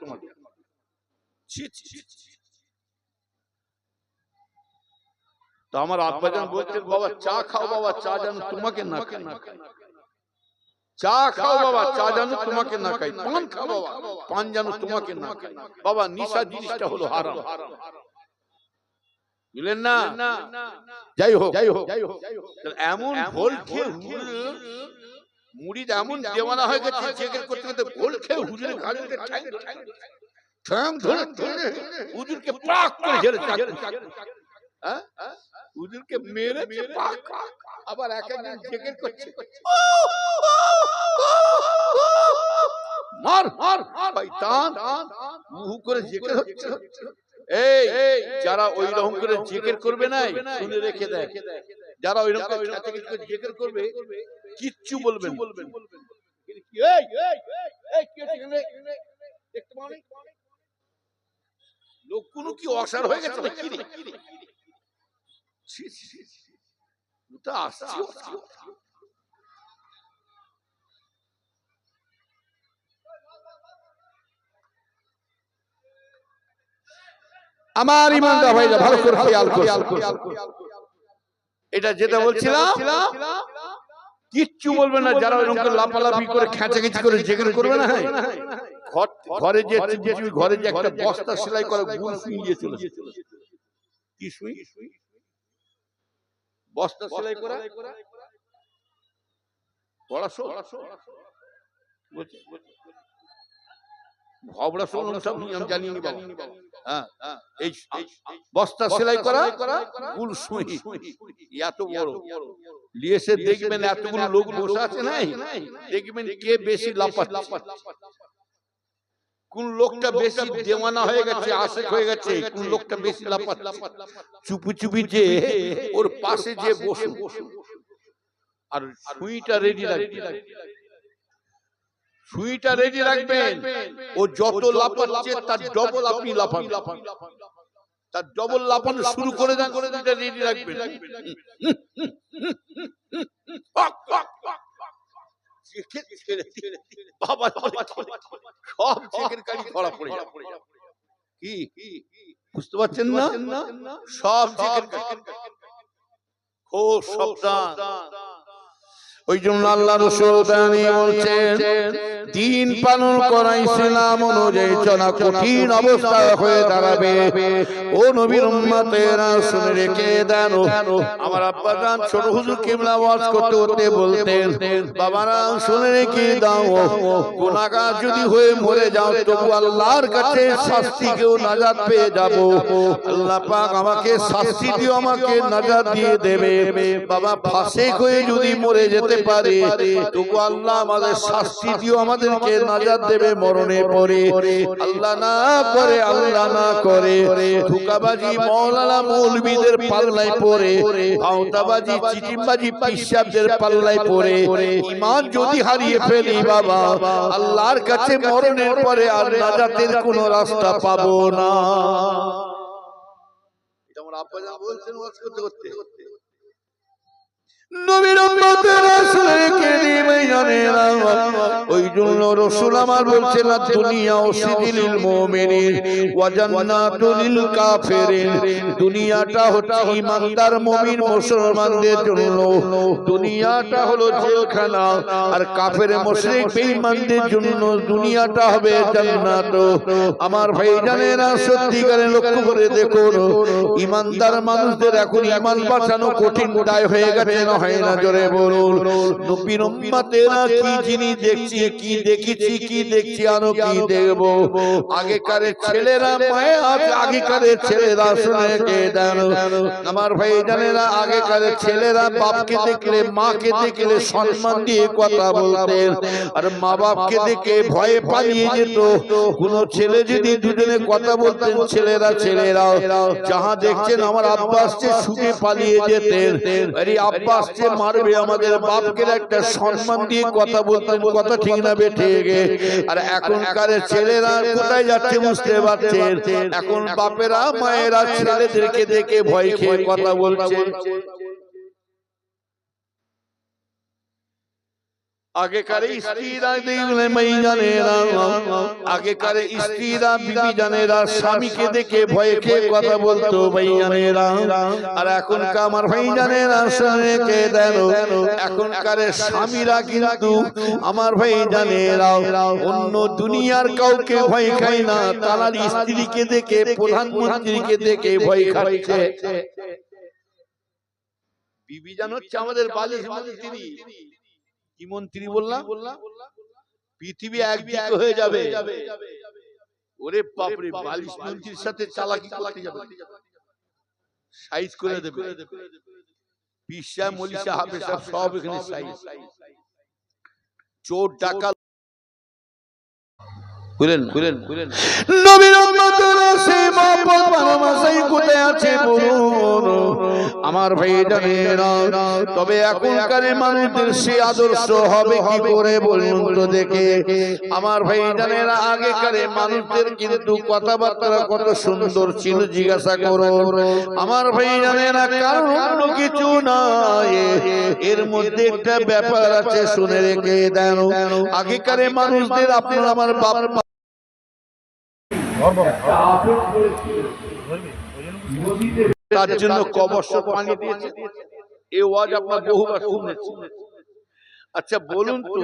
তো আমার আব্বাজান বলতেন, বাবা চা খাও, বাবা চা যেন তোমাকে না খাই, চা খাও বাবা চা যেন তোমাকে না খাই, পান খাও বাবা পান যেন তোমাকে না খাই। বাবা নিশা জিনিসটা হলো হারাম, বুঝলেন না? যাই হোক এমন ভোল খেয়ে মুড়িদ এমন দেওয়ানা হয়ে গেছে, জেগের করতে করতে ভোল খেয়ে হুজুরের ঘাড়ে ঠ্যাং ধরে হুজুরকে পাক করে ঝেড়েছে, হুজুরকে মেরেছে পাক। আবার এক একদিন জেগের করছে, মার মার শয়তান, মুহু করে জেগের হচ্ছে। এই যারা ওই রকম করে জিকির করবে না, শুনে রেখে দেয়, যারা ওই রকম করে জিকির করবে কিচ্ছু বলবেন, লোক কোনো কি অসার হয়ে গেছে নাকি রে? ওটা আসছে আমার ইমানদার ভাইরা, ভালো করে খেয়াল করুন। এটা যেটা বলছিলাম, কিচ্ছু বলবে না যারা ওরকম করে লাপালাপি করে খেঁচাখেঁচি করে জিকির করবে না। ঘরে যে ঘরে যে একটা বস্তা সেলাই করে গুল সুই দিয়ে চলেছে, কি সুই? বস্তা সেলাই করা পড়াশো ঘবড়া শোন সব আমি জানি নি বাবা। হ্যাঁ এই বস্তা সেলাই করা গুল সুই এত বড় লিয়েছে, দেখবেন এতগুলো লোক বসে আছে নাই, দেখবেন কে বেশি লাপাচ্ছে, কোন লোকটা বেশি দেওয়ানা হয়ে গেছে, আশেক হয়ে গেছে, কোন লোকটা বেশি লাপাচ্ছে। চুপি চুপি যে ওর পাশে যে বসে আর সুইটা রেডি রাখবে, সুইটা রেডি রাখবেন। ও যত লাপাচ্ছে তার ডবল আপনি লাফাবেন, তার ডবল লাফানো শুরু করে দেন, এটা রেডি রাখবেন। বাবা সব চেকের কালি ধরা পড়ে যাবে, কি বুঝতে পারছেন না? সব চেকের কালি খুব সাবধান। ওই জন্য আল্লাহ রাসূল বলছেন, দিন পালন করা ইসলাম অনুযায়ী চলা কঠিন অবস্থা হয়ে দাঁড়াবে। ও নবীর উম্মতেরা শুনে রেখে দেন। আমার আব্বা জান ছোট হুজুর কিবলা ওয়াজ করতে করতে বলতেন, বাবারা শুনে রেখে দাও, গুনাহগার যদি হয়ে মরে যাও তবু আল্লাহর কাছে শাস্তিকেও নাজাত পেয়ে যাব। আল্লাহ পাক আমাকে শাস্তি দিও, আমাকে নাজাত দিয়ে দেবে। বাবা ফাসিক হয়ে যদি মরে যেতে পারে তবু আল্লাহ আমাদের শাস্তি দিও, আমাদেরকে নাজাত দেবে মরণে পড়ে। আল্লাহ না করে, আল্লাহ না করে ধোঁকাবাজি মাওলানা মৌলবীদের পাল্লায় পড়ে, আওতাবাজি চিটিমবাজি পিশাবদের পাল্লায় পড়ে ঈমান যদি হারিয়ে ফেলি বাবা, আল্লাহর কাছে মরণের পরে আর নাজাতের কোনো রাস্তা পাবো না। এটা আমার আব্বা জান বলছেন ওয়াজ করতে করতে। নবীর উম্মতেরা শুনে রেখে দিবে জানেরা, ওই জন্য রাসূল আমার বলছেন, দুনিয়া ওয়াসিদিল মুমিনিন ওয়া জান্নাতুল লিল কাফিরিন। দুনিয়াটা হচ্ছে ঈমানদার মুমিন মুসলমানদের জন্য, দুনিয়াটা হলো জেলখানা, আর কাফের মুশরিক বেঈমানদের জন্য দুনিয়াটা হবে জান্নাত। আমার ভাইজানেরা সত্যিকারে লক্ষ্য করে দেখুন, ঈমানদার মানুষদের এখন ঈমান বাঁচানো কঠিন দায় হয়ে গেছে, হয় না? জোরে বলুন। নবীর উম্মতেরা কি জিনিস দেখছি, কি দেখেছি, কি দেখছি, আরো কি দেখব। আগেকার ছেলেরা মায়ে আছে, আগেকার ছেলেরা শুনে কে দেন আমার ভাই জানেরা, আগেকার ছেলেরা বাপকে দেখলে মাকে দেখলে সম্মান দিয়ে কথা বলতেন, আর মা বাপকে দেখে ভয়ে পালিয়ে যেত। কোন ছেলে যদি দুজনে কথা বলতেন, ছেলেরা যাহা দেখছেন আমার আব্বা আসছে শুনে পালিয়ে যেতেন, আরে আব্বা আসছে মারবে আমাদের, বাপকে একটা সম্মান দিয়ে কথা বলতেন। কথা ঠিক না বেঠিক? আর এখনকার ছেলেরা কোথায় যাচ্ছে বুঝতে পারছেন? এখন বাপেরা মায়েরা ছেলেদেরকে দেখে ভয় খেয়ে কথা বলছে। আগেকার স্ত্রীরা দেখলে মাইজানেরা, আগেকার স্ত্রীরা বিবি জানেরা স্বামীকে দেখে ভয়ে খেয়ে কথা বলতো ভাইজানেরা। আর এখনকার আমার ভাইজানেরা স্বামীকে দেন, এখনকার স্বামীরা কিন্তু আমার ভাইজানেরা অন্য দুনিয়ার কাউকে ভয় খায় না, তার স্ত্রীকে দেখে, প্রধানমন্ত্রীকে দেখে ভয় খাচ্ছে। বিবি জান হচ্ছে আমাদের বালিশ মন্ত্রী। কি মন্ত্রী বললাম? পৃথিবী একদিকে হয়ে যাবে। ওরে বাপরে, বালিশ মন্ত্রীর সাথে চালাকি করতে যাবে, সাইজ করে দেবে। পিসা মলিশা হবে সব এখানে সাইজ। চোর ডাকাত বুঝলেন বুঝলেন। নবীর উম্মতেরা সেই মহব্বত ভালোবাসাই কোথায় আছে বলুন আমার ভাইজানেরা। তবে এখনকার মানুষদের সে আদর্শ হবে কি করে বলুন তো দেখে আমার ভাইজানেরা। আগেকার মানুষদের কিন্তু কথাবার্তা কত সুন্দর ছিল জিজ্ঞাসা করো আমার ভাইজানেরা, কারণ অন্য কিছু নয়, এর মধ্যে একটা ব্যাপার আছে শুনে রেখে দেন। আগেকার মানুষদের আপনার আমার বাপ তার জন্য কবর পানি দিয়েছে, এই ওয়াজ আপনার বহুবার শুনেছেন। আচ্ছা বলুন তো,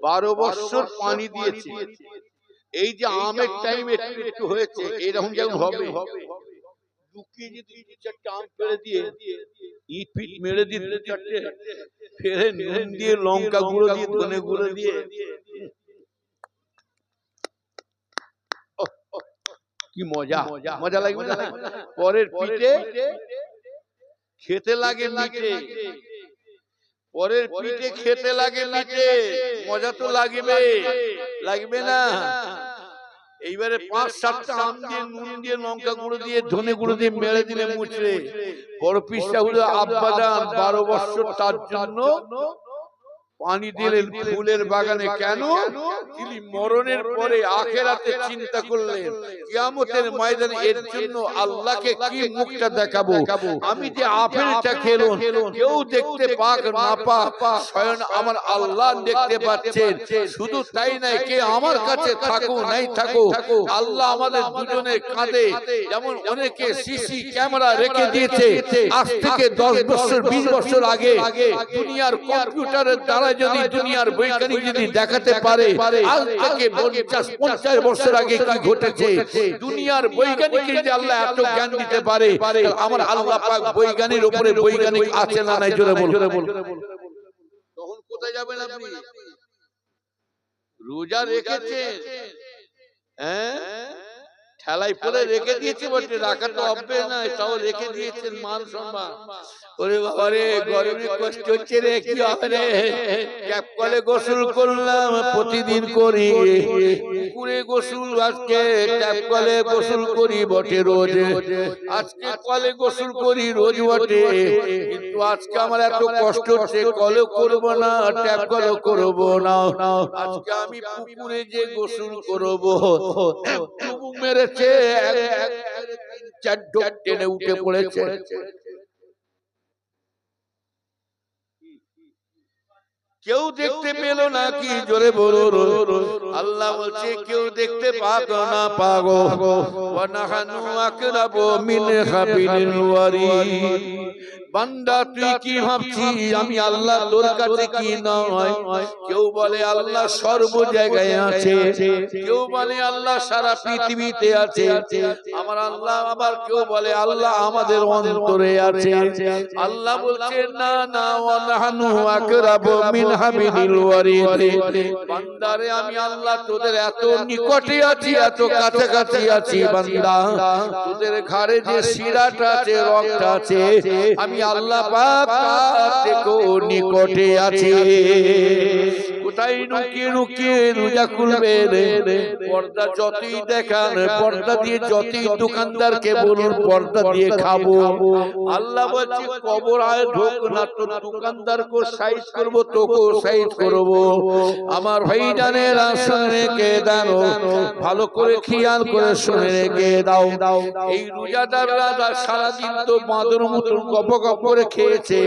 12 বছর পানি দিয়েছে, এই যে আমের টাইম একটু হয়েছে, এরকম যেমন হবে লুকিয়ে যদি 2-4টা আম ফেলে দিয়ে ইট ফিট মেরে দিয়ে 2-4টে ফেরে নুন দিয়ে লঙ্কা গুঁড়ো দিয়ে ধনে গুঁড়ো দিয়ে কি মজা মজা লাগবে না? পরের পিঠে খেতে লাগে মিঠে, পরের পিঠে খেতে লাগে মিঠে, মজা তো লাগবে লাগবে না? এইবারে 5-7টা আম দিয়ে নুন দিয়ে লঙ্কা গুঁড়ো দিয়ে ধনে গুঁড়ো দিয়ে মেরে দিলে মুচড়ে, বড় পিসটা হলো আব্বাজান 12 বছর তার জন্য পানি দিলেন ফুলের বাগানে। কেন? তিনি মরণের পরে আখিরাতে চিন্তা করলেন কিয়ামতের ময়দানে এর জন্য আল্লাহকে কি মুখটা দেখাবো। আমি যে আপেলটা খেলাম কেউ দেখতে পাক না পাক, স্বয়ং আমার আল্লাহ দেখতে পাচ্ছেন। শুধু তাই নয়, কে আমার কাছে থাকো নাই থাকো, আল্লাহ আমাদের দুজনের কাঁধে যেমন অনেকে সিসি ক্যামেরা রেখে দিয়েছে। আজ থেকে 10 বছর 20 বছর আগে দুনিয়ার কম্পিউটারের দ্বারা যদি দুনিয়ার বৈজ্ঞানিক যদি দেখাতে পারে আজ থেকে 50-50 বছর আগে কি ঘটেছে, দুনিয়ার বৈজ্ঞানিককে যে আল্লাহ এত জ্ঞান দিতে পারে, আমার আল্লাহ পাক বৈজ্ঞানিক উপরে বৈজ্ঞানিক আছে না নাই জোরে বল। তখন কোথায় যাবেন আপনি? রোজা রেখেছেন, হ্যাঁ ঠেলাই পরে রেখে দিয়েছে বটে, রাখা তো হবে না, তাও রেখে দিয়েছেন মান সম্মান। ওরে বাবা রে, গরমে কষ্ট হচ্ছে রে, কি হবে রে? ট্যাপ কলে গোসল করলাম, প্রতিদিন করি, পুকুরে গোসল আজকে ট্যাপ কলে গোসল করি বটে রোজ, আজকে কলে গোসল করি রোজ বটে, কিন্তু আজকে আমার এত কষ্ট হচ্ছে, কলে করব না, ট্যাপ কলে করব না, আজকে আমি পুকুরে যে গোসল করব। ডুবুক মেরেছে, 4 ঢোক টেনে উঠে পড়েছে। কেউ দেখতে পেল না কি জোরে বলো। আল্লাহ বলছে কেউ দেখতে পাগো না পাগো, ওয়া নাহানু আকরাবু মিন হাবিলিল ওয়ারিদ। বান্দা তুই কি ভাবছিস আমি আল্লাহ তোর কাছে কি নয়? কেউ বলে আল্লাহ সর্ব জায়গায় আছে, কেউ বলে আল্লাহ সারা পৃথিবীতে আছে, আমার আল্লাহ, আবার কেউ বলে আল্লাহ আমাদের অন্তরে আছে। আল্লাহ বলছে না না, ওয়া নাহানু আকরাবু মিন হাবিলিল ওয়ারিদ। বান্দারে আমি আল্লাহ তোদের এত নিকটে আছি, এত কাছাকাছি আছি বান্দা, তোদের ঘাড়ে যে শিরাটা আছে, রক্তটা আছে, আমি আল্লাহ পাক তার থেকেও নিকটে আছি। কোথায় লুকিয়ে লুকিয়ে রোজা খুলবেন পর্দা যতই দেখান পর্দা দিয়ে যতই দোকানদারকে বলুন পর্দা দিয়ে খাবো আল্লাহ বলছে কবর আয় ঢোক না তো দোকানদারকে সাইজ করব তোকে সাইজ করব আমার ভাইজানেরা শুনে রেখে দাও ভালো করে খেয়াল করে শুনে রেখে দাও এই রোজাদাররা সারাদিন তো বাঁদর মতন গপ গপ করে খেয়েছে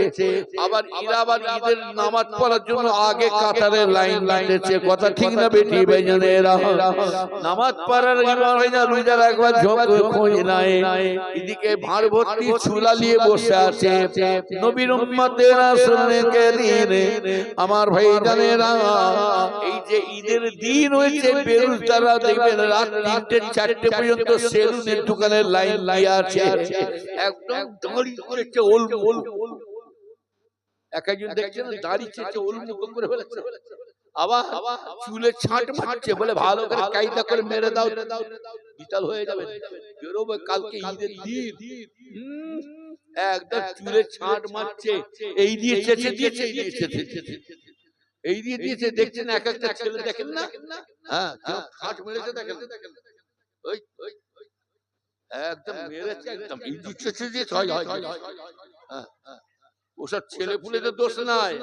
আবার এরা আবার ঈদের নামাজ পড়ার জন্য আগে কাতারে লাইন দিতেছে কথা ঠিক না বেটি ভাইজানেরা নামাজ পড়ার ইমাম হয় না রোজা রাখবার ঝোঁক খোঁজ নাই এদিকে ভাঁড় ভর্তি চুলা নিয়ে বসে আছে নবীর উম্মতেরা শুনে কে দিন আমার ভাইজানেরা এই যে ঈদের দিন হয়েছে বেরোজদাররা দেখবেন রাত 3টে 4টে পর্যন্ত সেলুনের দোকানের লাইন লাগিয়ে আছে একদম দাঁড়ি করেছে ওল একজন দেখছেন দাড়ি চেঁচে উলমুখ করে ফেলেছে আবার চুলে ছাঁট মারছে বলে ভালো করে কায়দা করে মেরে দাও বিতাল হয়ে যাবে বেরোবে কালকে ঈদের দিন একদম চুলে ছাঁট মারছে এই দিয়ে চেঁচে দিয়েছে এই দিয়ে দিয়েছে দেখছেন এক একটা ছেলে দেখেন না হ্যাঁ ছাঁট মেরেছে দেখেন ওই একদম মেরেছে একদম এই দিয়ে চেঁচে দিয়েছে হয় হ্যাঁ ওসব ছেলে পুলেদের দোষ নাই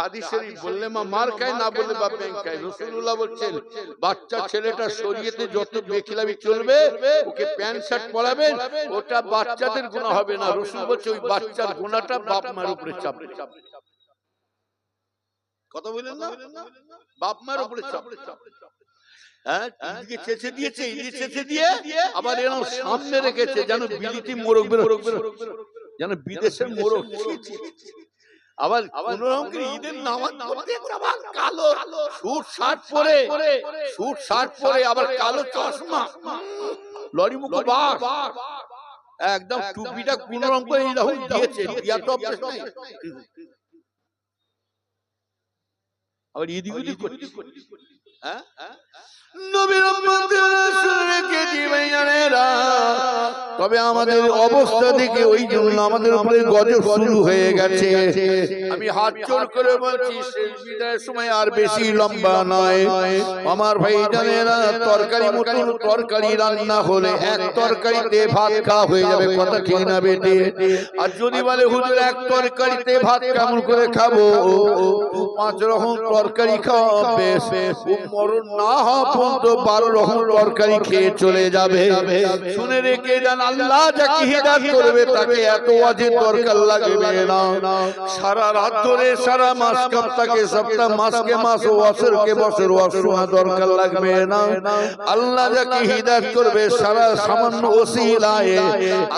হাদিস শরীফ বললে মা মার খায় না বললে বাপ ব্যাংক খায় রাসূলুল্লাহ বলছেন বাচ্চা ছেলেটা শরীয়তে যত বেখিলামি চলবে ওকে প্যান্ট শার্ট পরাবেন ওটা বাচ্চাদের গুনাহ হবে না রাসূল বলছে ওই বাচ্চার গুনাহটা বাপ মার উপরে চাপবে কথা বলেন না বাপ মার উপরে চাপবে হ্যাঁ এদিকে চেঁচে দিয়েছে এদিকে চেঁচে দিয়ে আবার এরকম সামনে রেখেছে যেন বিলিতি মোরগ যেন বিদেশের মোরগ আবার ঈদের নামাজ পড়তে আবার কালো স্যুট শার্ট পরে আবার কালো চশমা লরি মুখ বাস একদম টুপিটা কোন রকম করে এরকম দিয়েছে দিয়া তো অভ্যাস নাই আবার ঈদ করছে হ্যাঁ নবীর উম্মতেরা শুনে কে দিবেনা তবে আমাদের অবস্থা দেখে ওই জন্য আমাদের উপরে গজব শুরু হয়ে গেছে আমি হাত জোড় করে বলছি সেই বিদায়ের সময় আর বেশি লম্বা নয় আমার ভাইজানেরা তরকারি মতন তরকারি রান্না হলে এক তরকারিতে ভাত খাওয়া হয়ে যাবে কথা ঠিক না বেটে আর যদি বলে হুজুর এক তরকারিতে ভাত কেমন করে খাবো 5 রকম তরকারি খাওয়া বেশ মরণ না হওয়া 12 রকম তরকারি খেয়ে চলে যাবে শুনে রেখে যান আল্লাহ যাকে হিদায়াত করবে তাকে এত ওয়াজিব দরকার লাগবে না সারা রাত ধরে সারা মাস কাপটাকে সপ্তাহ মাসকে মাস বছরকে বছর ওয়াসুয়া দরকার লাগবে না আল্লাহ যাকে হিদায়াত করবে সারা সামান্য ওসিলায়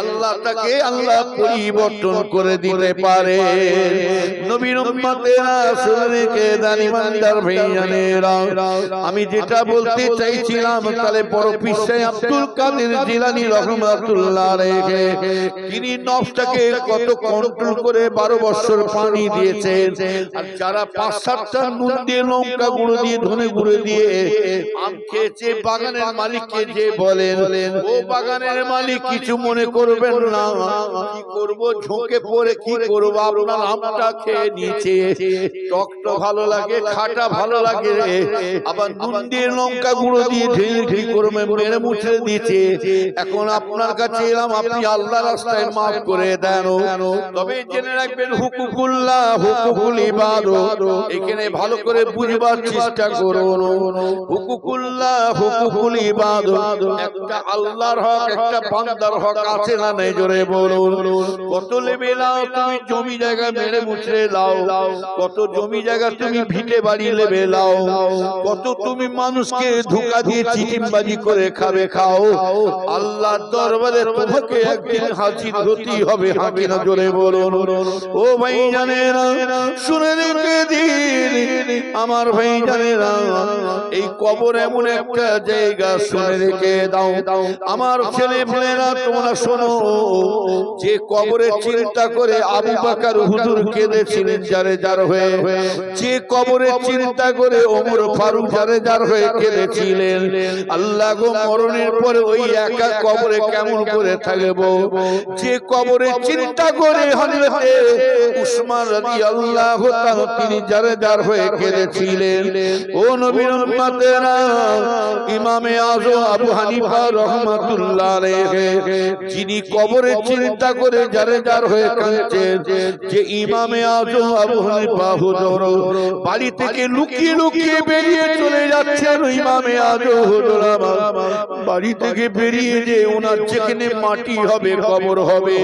আল্লাহ তাকে আল্লাহ পরিবর্তন করে দিতে পারে নবীর উম্মতেরা শুনে রেখে যান ইমানদার ভাইজানেরা আমি যেটা বলতে চাইছিলাম তাহলে বড় পীর সাহেব আব্দুল কাদের জিলানী রাহমাতুল্লাহ আলাইহি তিনি নফসটাকে কত কন্ট্রোল করে 12 বছর পানি দিয়েছেন আর যারা 5-7টা নুন দিয়ে লঙ্কা গুঁড়ো দিয়ে ধনে গুঁড়ো দিয়ে আম খেয়েছে বাগানের মালিককে যে বলেন ও বাগানের মালিক কিছু মনে করবেন না কি করব ঝোঁকে পড়ে কি করব আপনার আমটা খেয়ে নিয়েছে টক তো ভালো লাগে খাটা ভালো লাগে আবার নুন দিয়ে লঙ্কা গুঁড়ো দিয়ে ঢিল করে মেরে মুছে দিয়েছে এখন আপনার কাছে এলাম আপনি আল্লাহর রাস্তায় maaf করে দেন তবে জেনে রাখবেন হুকুকুল্লাহ হুকুকুল ইবাদত এখানে ভালো করে বুঝবার চেষ্টা করুন হুকুকুল্লাহ হুকুকুল ইবাদত একটা আল্লাহর হক একটা বান্দার হক আছে না নাই জোরে বলুন কত লেবে লাও তুমি জমি জায়গা মেরে মুছে লাও কত জমি জায়গা তুমি ভিটে বাড়ি লেবে লাও কত তুমি মানুষকে ধোঁকা দিয়ে চিটিংবাজি করে খাবে খাও আল্লাহর দরবারে তোমাকে একদিন হাজির হতে হবে হাকি না জোরে বলুন ও ভাইজানেরা শুনে রেখে দিন আমার ভাইজানেরা এই কবর এমন একটা জায়গা শুনে রেখে দাও আমার ছেলে মেয়েরা তোমরা শোনো যে কবরে চিন্তা করে আবু বকর হুজুর কেঁদেছিলেন যারে যার হয়ে যে কবরে চিন্তা করে ওমর ফারুক যারে যার হয়ে কেঁদেছিলেন আল্লাহ গো মরণের পরে ওই একা কবরে কেমন করে থাকবো যে কবরে চিন্তা করে হযরতে উসমান রাদিয়াল্লাহু তাআলা তিনি জারদার হয়ে কেঁদেছিলেন ও নবীর উম্মতেরা ইমামে আযম আবু হানিফা রাহমাতুল্লাহ আলাইহি যিনি কবরে চিন্তা করে জারদার হয়ে কাঁদছেন যে ইমামে আযম আবু হানিফা হুজুর বাড়ি থেকে লুকিয়ে লুকিয়ে বেরিয়ে চলে যাচ্ছেন ইমামে আযম হুজুর বাড়ি থেকে বেরিয়ে যে ওনার যেখানে মাটি হবে কবর হবে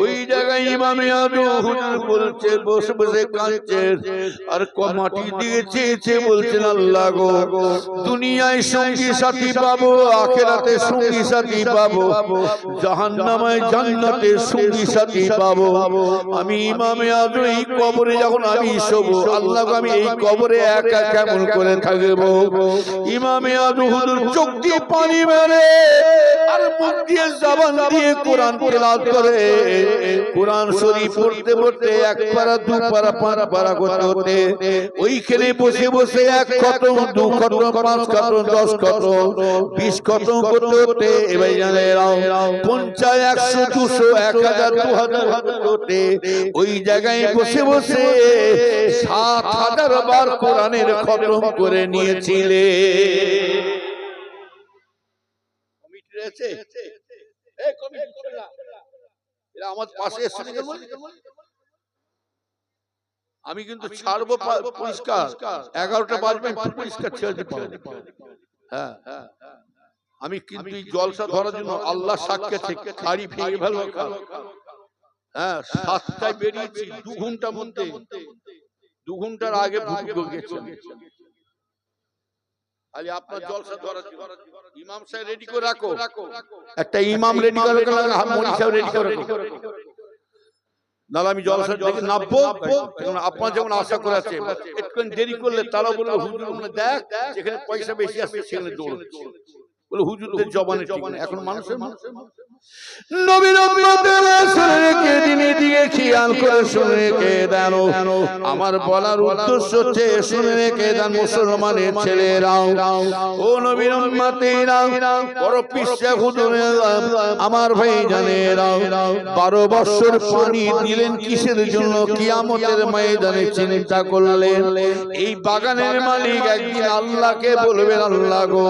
ওই জায়গায় ইমামে আযম হুজুর বলছে বসে বসে কাঁদছেন আর মাটি দিয়ে চেয়েছে বলছেন আল্লাহ গো দুনিয়ায় সঙ্গী সাথী পাবো আখিরাতে সঙ্গী সাথী পাবো জাহান্নামে জান্নাতে সঙ্গী সাথী পাবো আমি ইমামে আযম এই কবরে যখন আমি শোবো আল্লাহ আমি এই কবরে একা কেমন করে থাকবো ইমামে আযম হুজুর চোখ দিয়ে পানি মেরে আর মুখ দিয়ে জবান দিয়ে কোরআন তেলাওয়াত করে কোরআন শরীফ পড়তে পড়তে এক পারা দু পারা পাঁচ পারা করতে হতে ওইখানে বসে বসে এক খতম দু খতম পাঁচ খতম 10 খতম 20 খতম করতে হতে এবার জানেরাও 50 100 200 1000 2000 করতে ওই জায়গায় বসে বসে 7000 বার কোরআনের খতম করে নিয়েছিলে কমিটি আছে এই কমিটি ছেলেরা এরা আমার পাশে এসে গেল আমি কিন্তু ছাড়বো পরিষ্কার 11টা বাজবে পরিষ্কার ছেড়ে দিতে হবে হ্যাঁ আমি কিন্তু এই জলসা ধরার জন্য আল্লাহ সাক্ষী আছে খাড়ি ভেঙে ফেলবো হ্যাঁ 7টায় বেরিয়েছি 2 ঘন্টা মধ্যে 2 ঘন্টার আগে ভুল গেছে আজ আপনার জলসা ধরার জন্য ইমাম সাহেব রেডি করে রাখো একটা ইমাম রেডি করে রাখো মনি সাহেব রেডি করে রাখো নালে আমি জলসা থেকে নামবো আপনার যেমন আশা করে আছে একটু দেরি করলে তারা বলবে হুজুর ওখানে দেখ যেখানে পয়সা বেশি আসবে সেখানে দৌড়াচ্ছে বলে হুজুরদের জবানে এখন মানুষের নবীর উম্মতেরা শুনে রেখে দিনে দিকে খেয়াল করে শুনে রেখে দেন আমার বলার উদ্দেশ্য হচ্ছে শুনে রেখে দেন মুসলমানের ছেলেরাও ও নবীর উম্মতেরা বড় পিছে হুজুরে আমার ভাই জানেরা 12 বছর পানি দিলেন কিসের জন্য কিয়ামতের ময়দানে চিন্তা করলেন এই বাগানের মালিক একদিন আল্লাহকে বলবেন আল্লাহ গো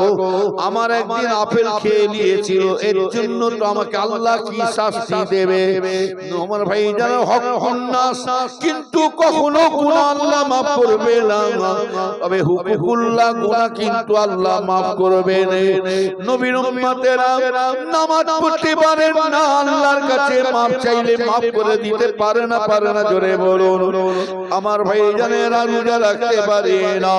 আমার একদিন আপেল খেয়ে নিয়েছিল এর জন্য তো আমাকে আল্লাহ কি শাস্তি দেবে আমার ভাই জানো হক নাস কিন্তু কখনো গুনাহ আল্লাহ maaf করবে না তবে হুকুকুল্লাহ গুনাহ কিন্তু আল্লাহ maaf করবে না নবীর উম্মতেরা নামাজ পড়তে পারেন না আল্লাহর কাছে maaf চাইলে maaf করে দিতে পারে না জোরে বলুন আমার ভাই জানেরা রোজা রাখতে পারে না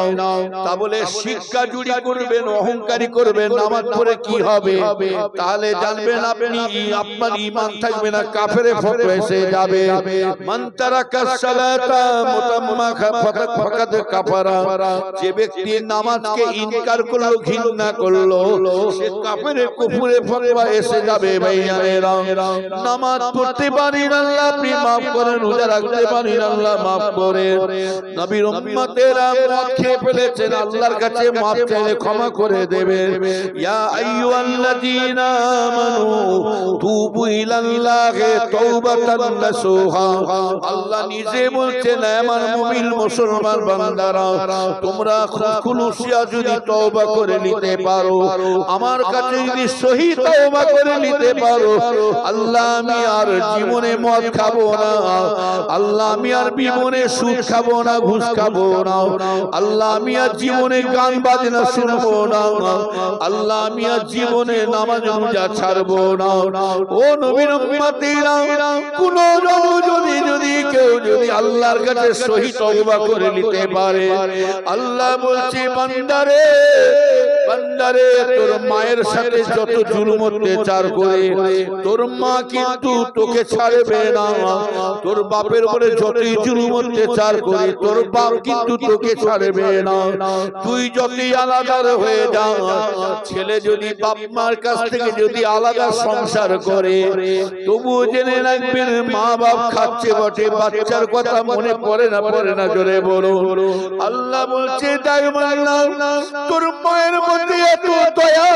তা বলে শিক্ষা চুরি করবেন অহংকারী করবেন নামাজ পড়ে কি হবে তাহলে জানবেন আপনি আপনার ঈমান থাকবে না কাফেরে ফটো এসে যাবে মান তারাকা সালাতা মুতাম্মাখা ফাকাদ কাফারা যে ব্যক্তি নামাজকে ইনকার করলো ঘৃণা করলো সে কাফেরে কুফরে ফতোয়া এসে যাবে ভাইয়ারা নামাজ পড়তে পারি না আল্লাহ আপনি maaf করেন রোজা রাখতে পারি না আল্লাহ maaf করেন নবীর উম্মতেরা মদ খেয়ে ফেলেছেন আল্লাহর কাছে maaf চাইলে ক্ষমা করে দেবেন ইয়া আইয়ুহাল্লাযীনা আমানু তুবু ইলাল্লাহি তাওবাতান নাসুহা আল্লাহ নিজে বলছেন আমার মুমিন মুসলমান বান্দারা তোমরা খুলুসিয়া যদি তওবা করে নিতে পারো আমার কাছে যদি সহি তওবা করে নিতে পারো আল্লাহ আমি আর জীবনে মদ খাবো না আল্লাহ আমি আর জীবনে সুদ খাবো না ঘুষ খাবো না আল্লাহ আমি আর জীবনে গান বাজনা শুনবো না আল্লাহ আমি আর জীবনে নামাজ রোজা ছাড়বো না ও নবীর উম্মতেরা কোন যদি কেউ যদি আল্লাহর কাছে সহি তওবা করে নিতে পারে আল্লাহ বলছে বান্দারে তোর মায়ের সাথে যত জুলুম অত্যাচার করে তোর মা কিন্তু তোকে ছাড়বে না তোর বাপের উপরে যতই জুলুম অত্যাচার করে তোর বাপ কিন্তু তোকে ছাড়বে না তুই যতই আলাদা হয়ে যা ছেলে যদি বাপ মার কাছ থেকে যদি আলাদা সংসার করে তবুও জেনে রাখবেন মা বাপ খাচ্ছে বটে বাচ্চার কথা মনে পড়ে না জোরে বলো আল্লাহ বলছে তোর মায়ের মধ্যে এত দয়া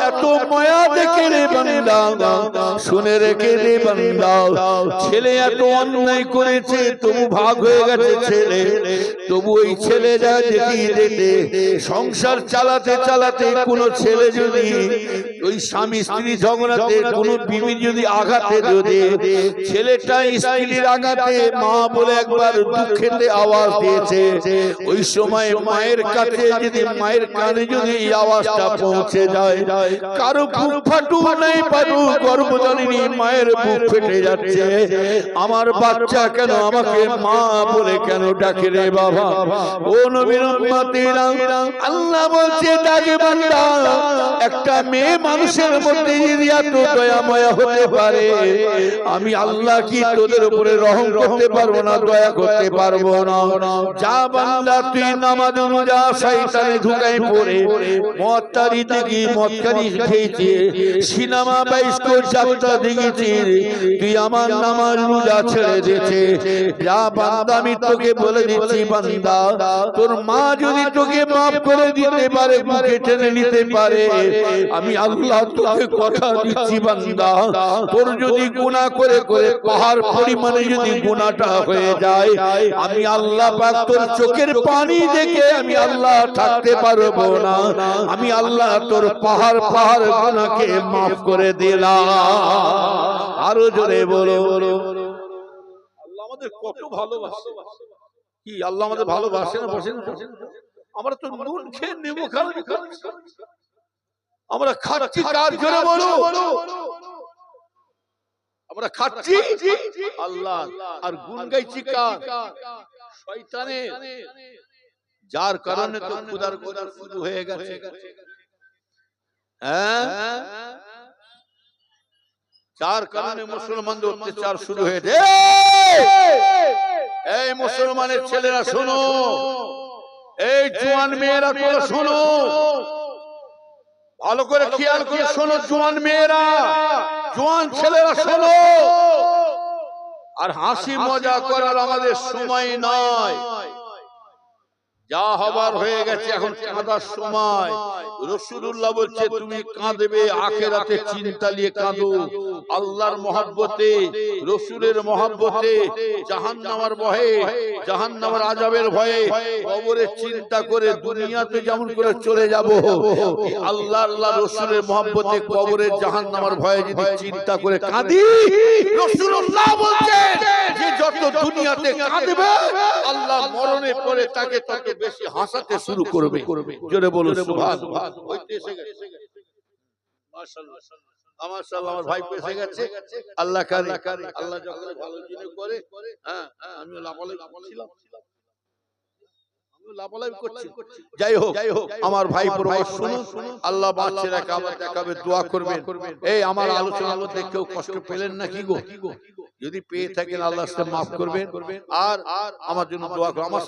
এত মায়া দেখে রে বান্দা শুনে রেখে রে বান্দা ছেলে এত অন্যায় করেছে তবু ভাগ হয়ে গেছে ছেলে তবু ওই ছেলে যা দেখি সংসার চালাতে চালাতে কোন ছেলে যদি ওই স্বামী স্ত্রী ঝগড়াতে কোন বিবি যদি আঘাতে যদি ছেলেটা স্ত্রীর আঘাতে মা বলে একবার দুঃখেতে আওয়াজ দিয়েছে ওই সময় মায়ের কাছে যদি মায়ের কানে যদি এই আওয়াজটা পৌঁছে যায় কারো বুক ফাটু নাই পারু গর্ভধারিণী মায়ের বুক ফেটে যাচ্ছে আমার বাচ্চা কেন আমাকে মা বলে কেন ডাকে রে বাবা ও নবীর উম্মতেরা আল্লাহ বলছে ডাকে বান্দা একটা মেয়ে মানুষের মধ্যে যদি এত দয়া মায়া হতে পারে আমি আল্লাহ কি তোদের উপরে রহম করতে পারবো না দয়া করতে পারবো না যা বান্দা তুই নামাজ রোজা শয়তানে ধুকাই পড়ে মদটারি দেখি মদকারি খেয়েছি সিনেমা বাইস্কোপ যাত্রা দেখেছি তুই আমার নামাজ রোজা ছেড়ে দিয়েছে যা বান্দা আমি তোকে বলে দিচ্ছি বান্দা তোর মা যদি তোকে মাফ করে দিতে পারে বুকে টেনে নিতে পারে আমি আল্লাহ তোকে কথা দিচ্ছি বান্দা তোর যদি গুনাহ করে করে পাহাড় পরিমাণে যদি গুনাহটা হয়ে যায় আমি আল্লাহ পাক তোর চোখের পানি দেখে আমি আল্লাহ থাকতে পারবো না আমি আল্লাহ তোর পাহাড় পাহাড় গুনাহকে মাফ করে দিলাম আরো জোরে বলো আল্লাহ আমাদের কত ভালোবাসে কি আল্লাহ আমাদের ভালোবাসে না বসে না আমরা তো নুন খেয়ে নেবো আমরা খাচ্ছি কার জোরে বলো আমরা খাচ্ছি আল্লাহ আর গুণ গাইছি কার শয়তানের যার কারণে তো খুদার গোদার শুরু হয়ে গেছে হ্যাঁ যার কারণে মুসলমানদের অত্যাচার শুরু হয়েছে এই মুসলমানের ছেলেরা শোনো এই জওয়ান মেয়েরা তোমরা শোনো ভালো করে খেয়াল করে শোনো জওয়ান মেয়েরা জওয়ান ছেলেরা শোনো আর হাসি মজা করার আমাদের সময় নয় যা হবার হয়ে গেছে এখন কাঁদার সময় রাসূলুল্লাহ বলছে তুমি কাঁদবে আখিরাতে চিন্তা নিয়ে কাঁদো আল্লাহর মহব্বতে রাসূলের মহব্বতে জাহান্নামের ভয়ে জাহান্নামের আযাবের ভয়ে কবরের চিন্তা করে দুনিয়াতে যেমন করে চলে যাব আল্লাহ আল্লাহ রাসূলের মহব্বতে কবরের জাহান্নামের ভয়ে যদি চিন্তা করে কাঁদি রাসূলুল্লাহ বলছেন যে যত দুনিয়াতে কাঁদবে আল্লাহ মরণের পরে তাকে তত বেশি হাসাতে শুরু করবে জোরে বলো সুবহানাল্লাহ হইতে এসে গেছে মাশাআল্লাহ মাশাআল্লাহ আমার ভাই পেছে গেছে আল্লাহ কারি আল্লাহ যখন ভালো জিনিস করে হ্যাঁ আমি লাপালাই ছিলাম যাই হোক আমার ভাই পরমাত্মা শুনুন আল্লাহ বাঁচিয়ে রাখে আবার দেখাবে দোয়া করবেন এই আমার আলোচনার মধ্যে কেউ কষ্ট পেলেন না কি গো যদি পেয়ে থাকেন আল্লাহ মাফ করবেন আর আমার জন্য দোয়া করুন।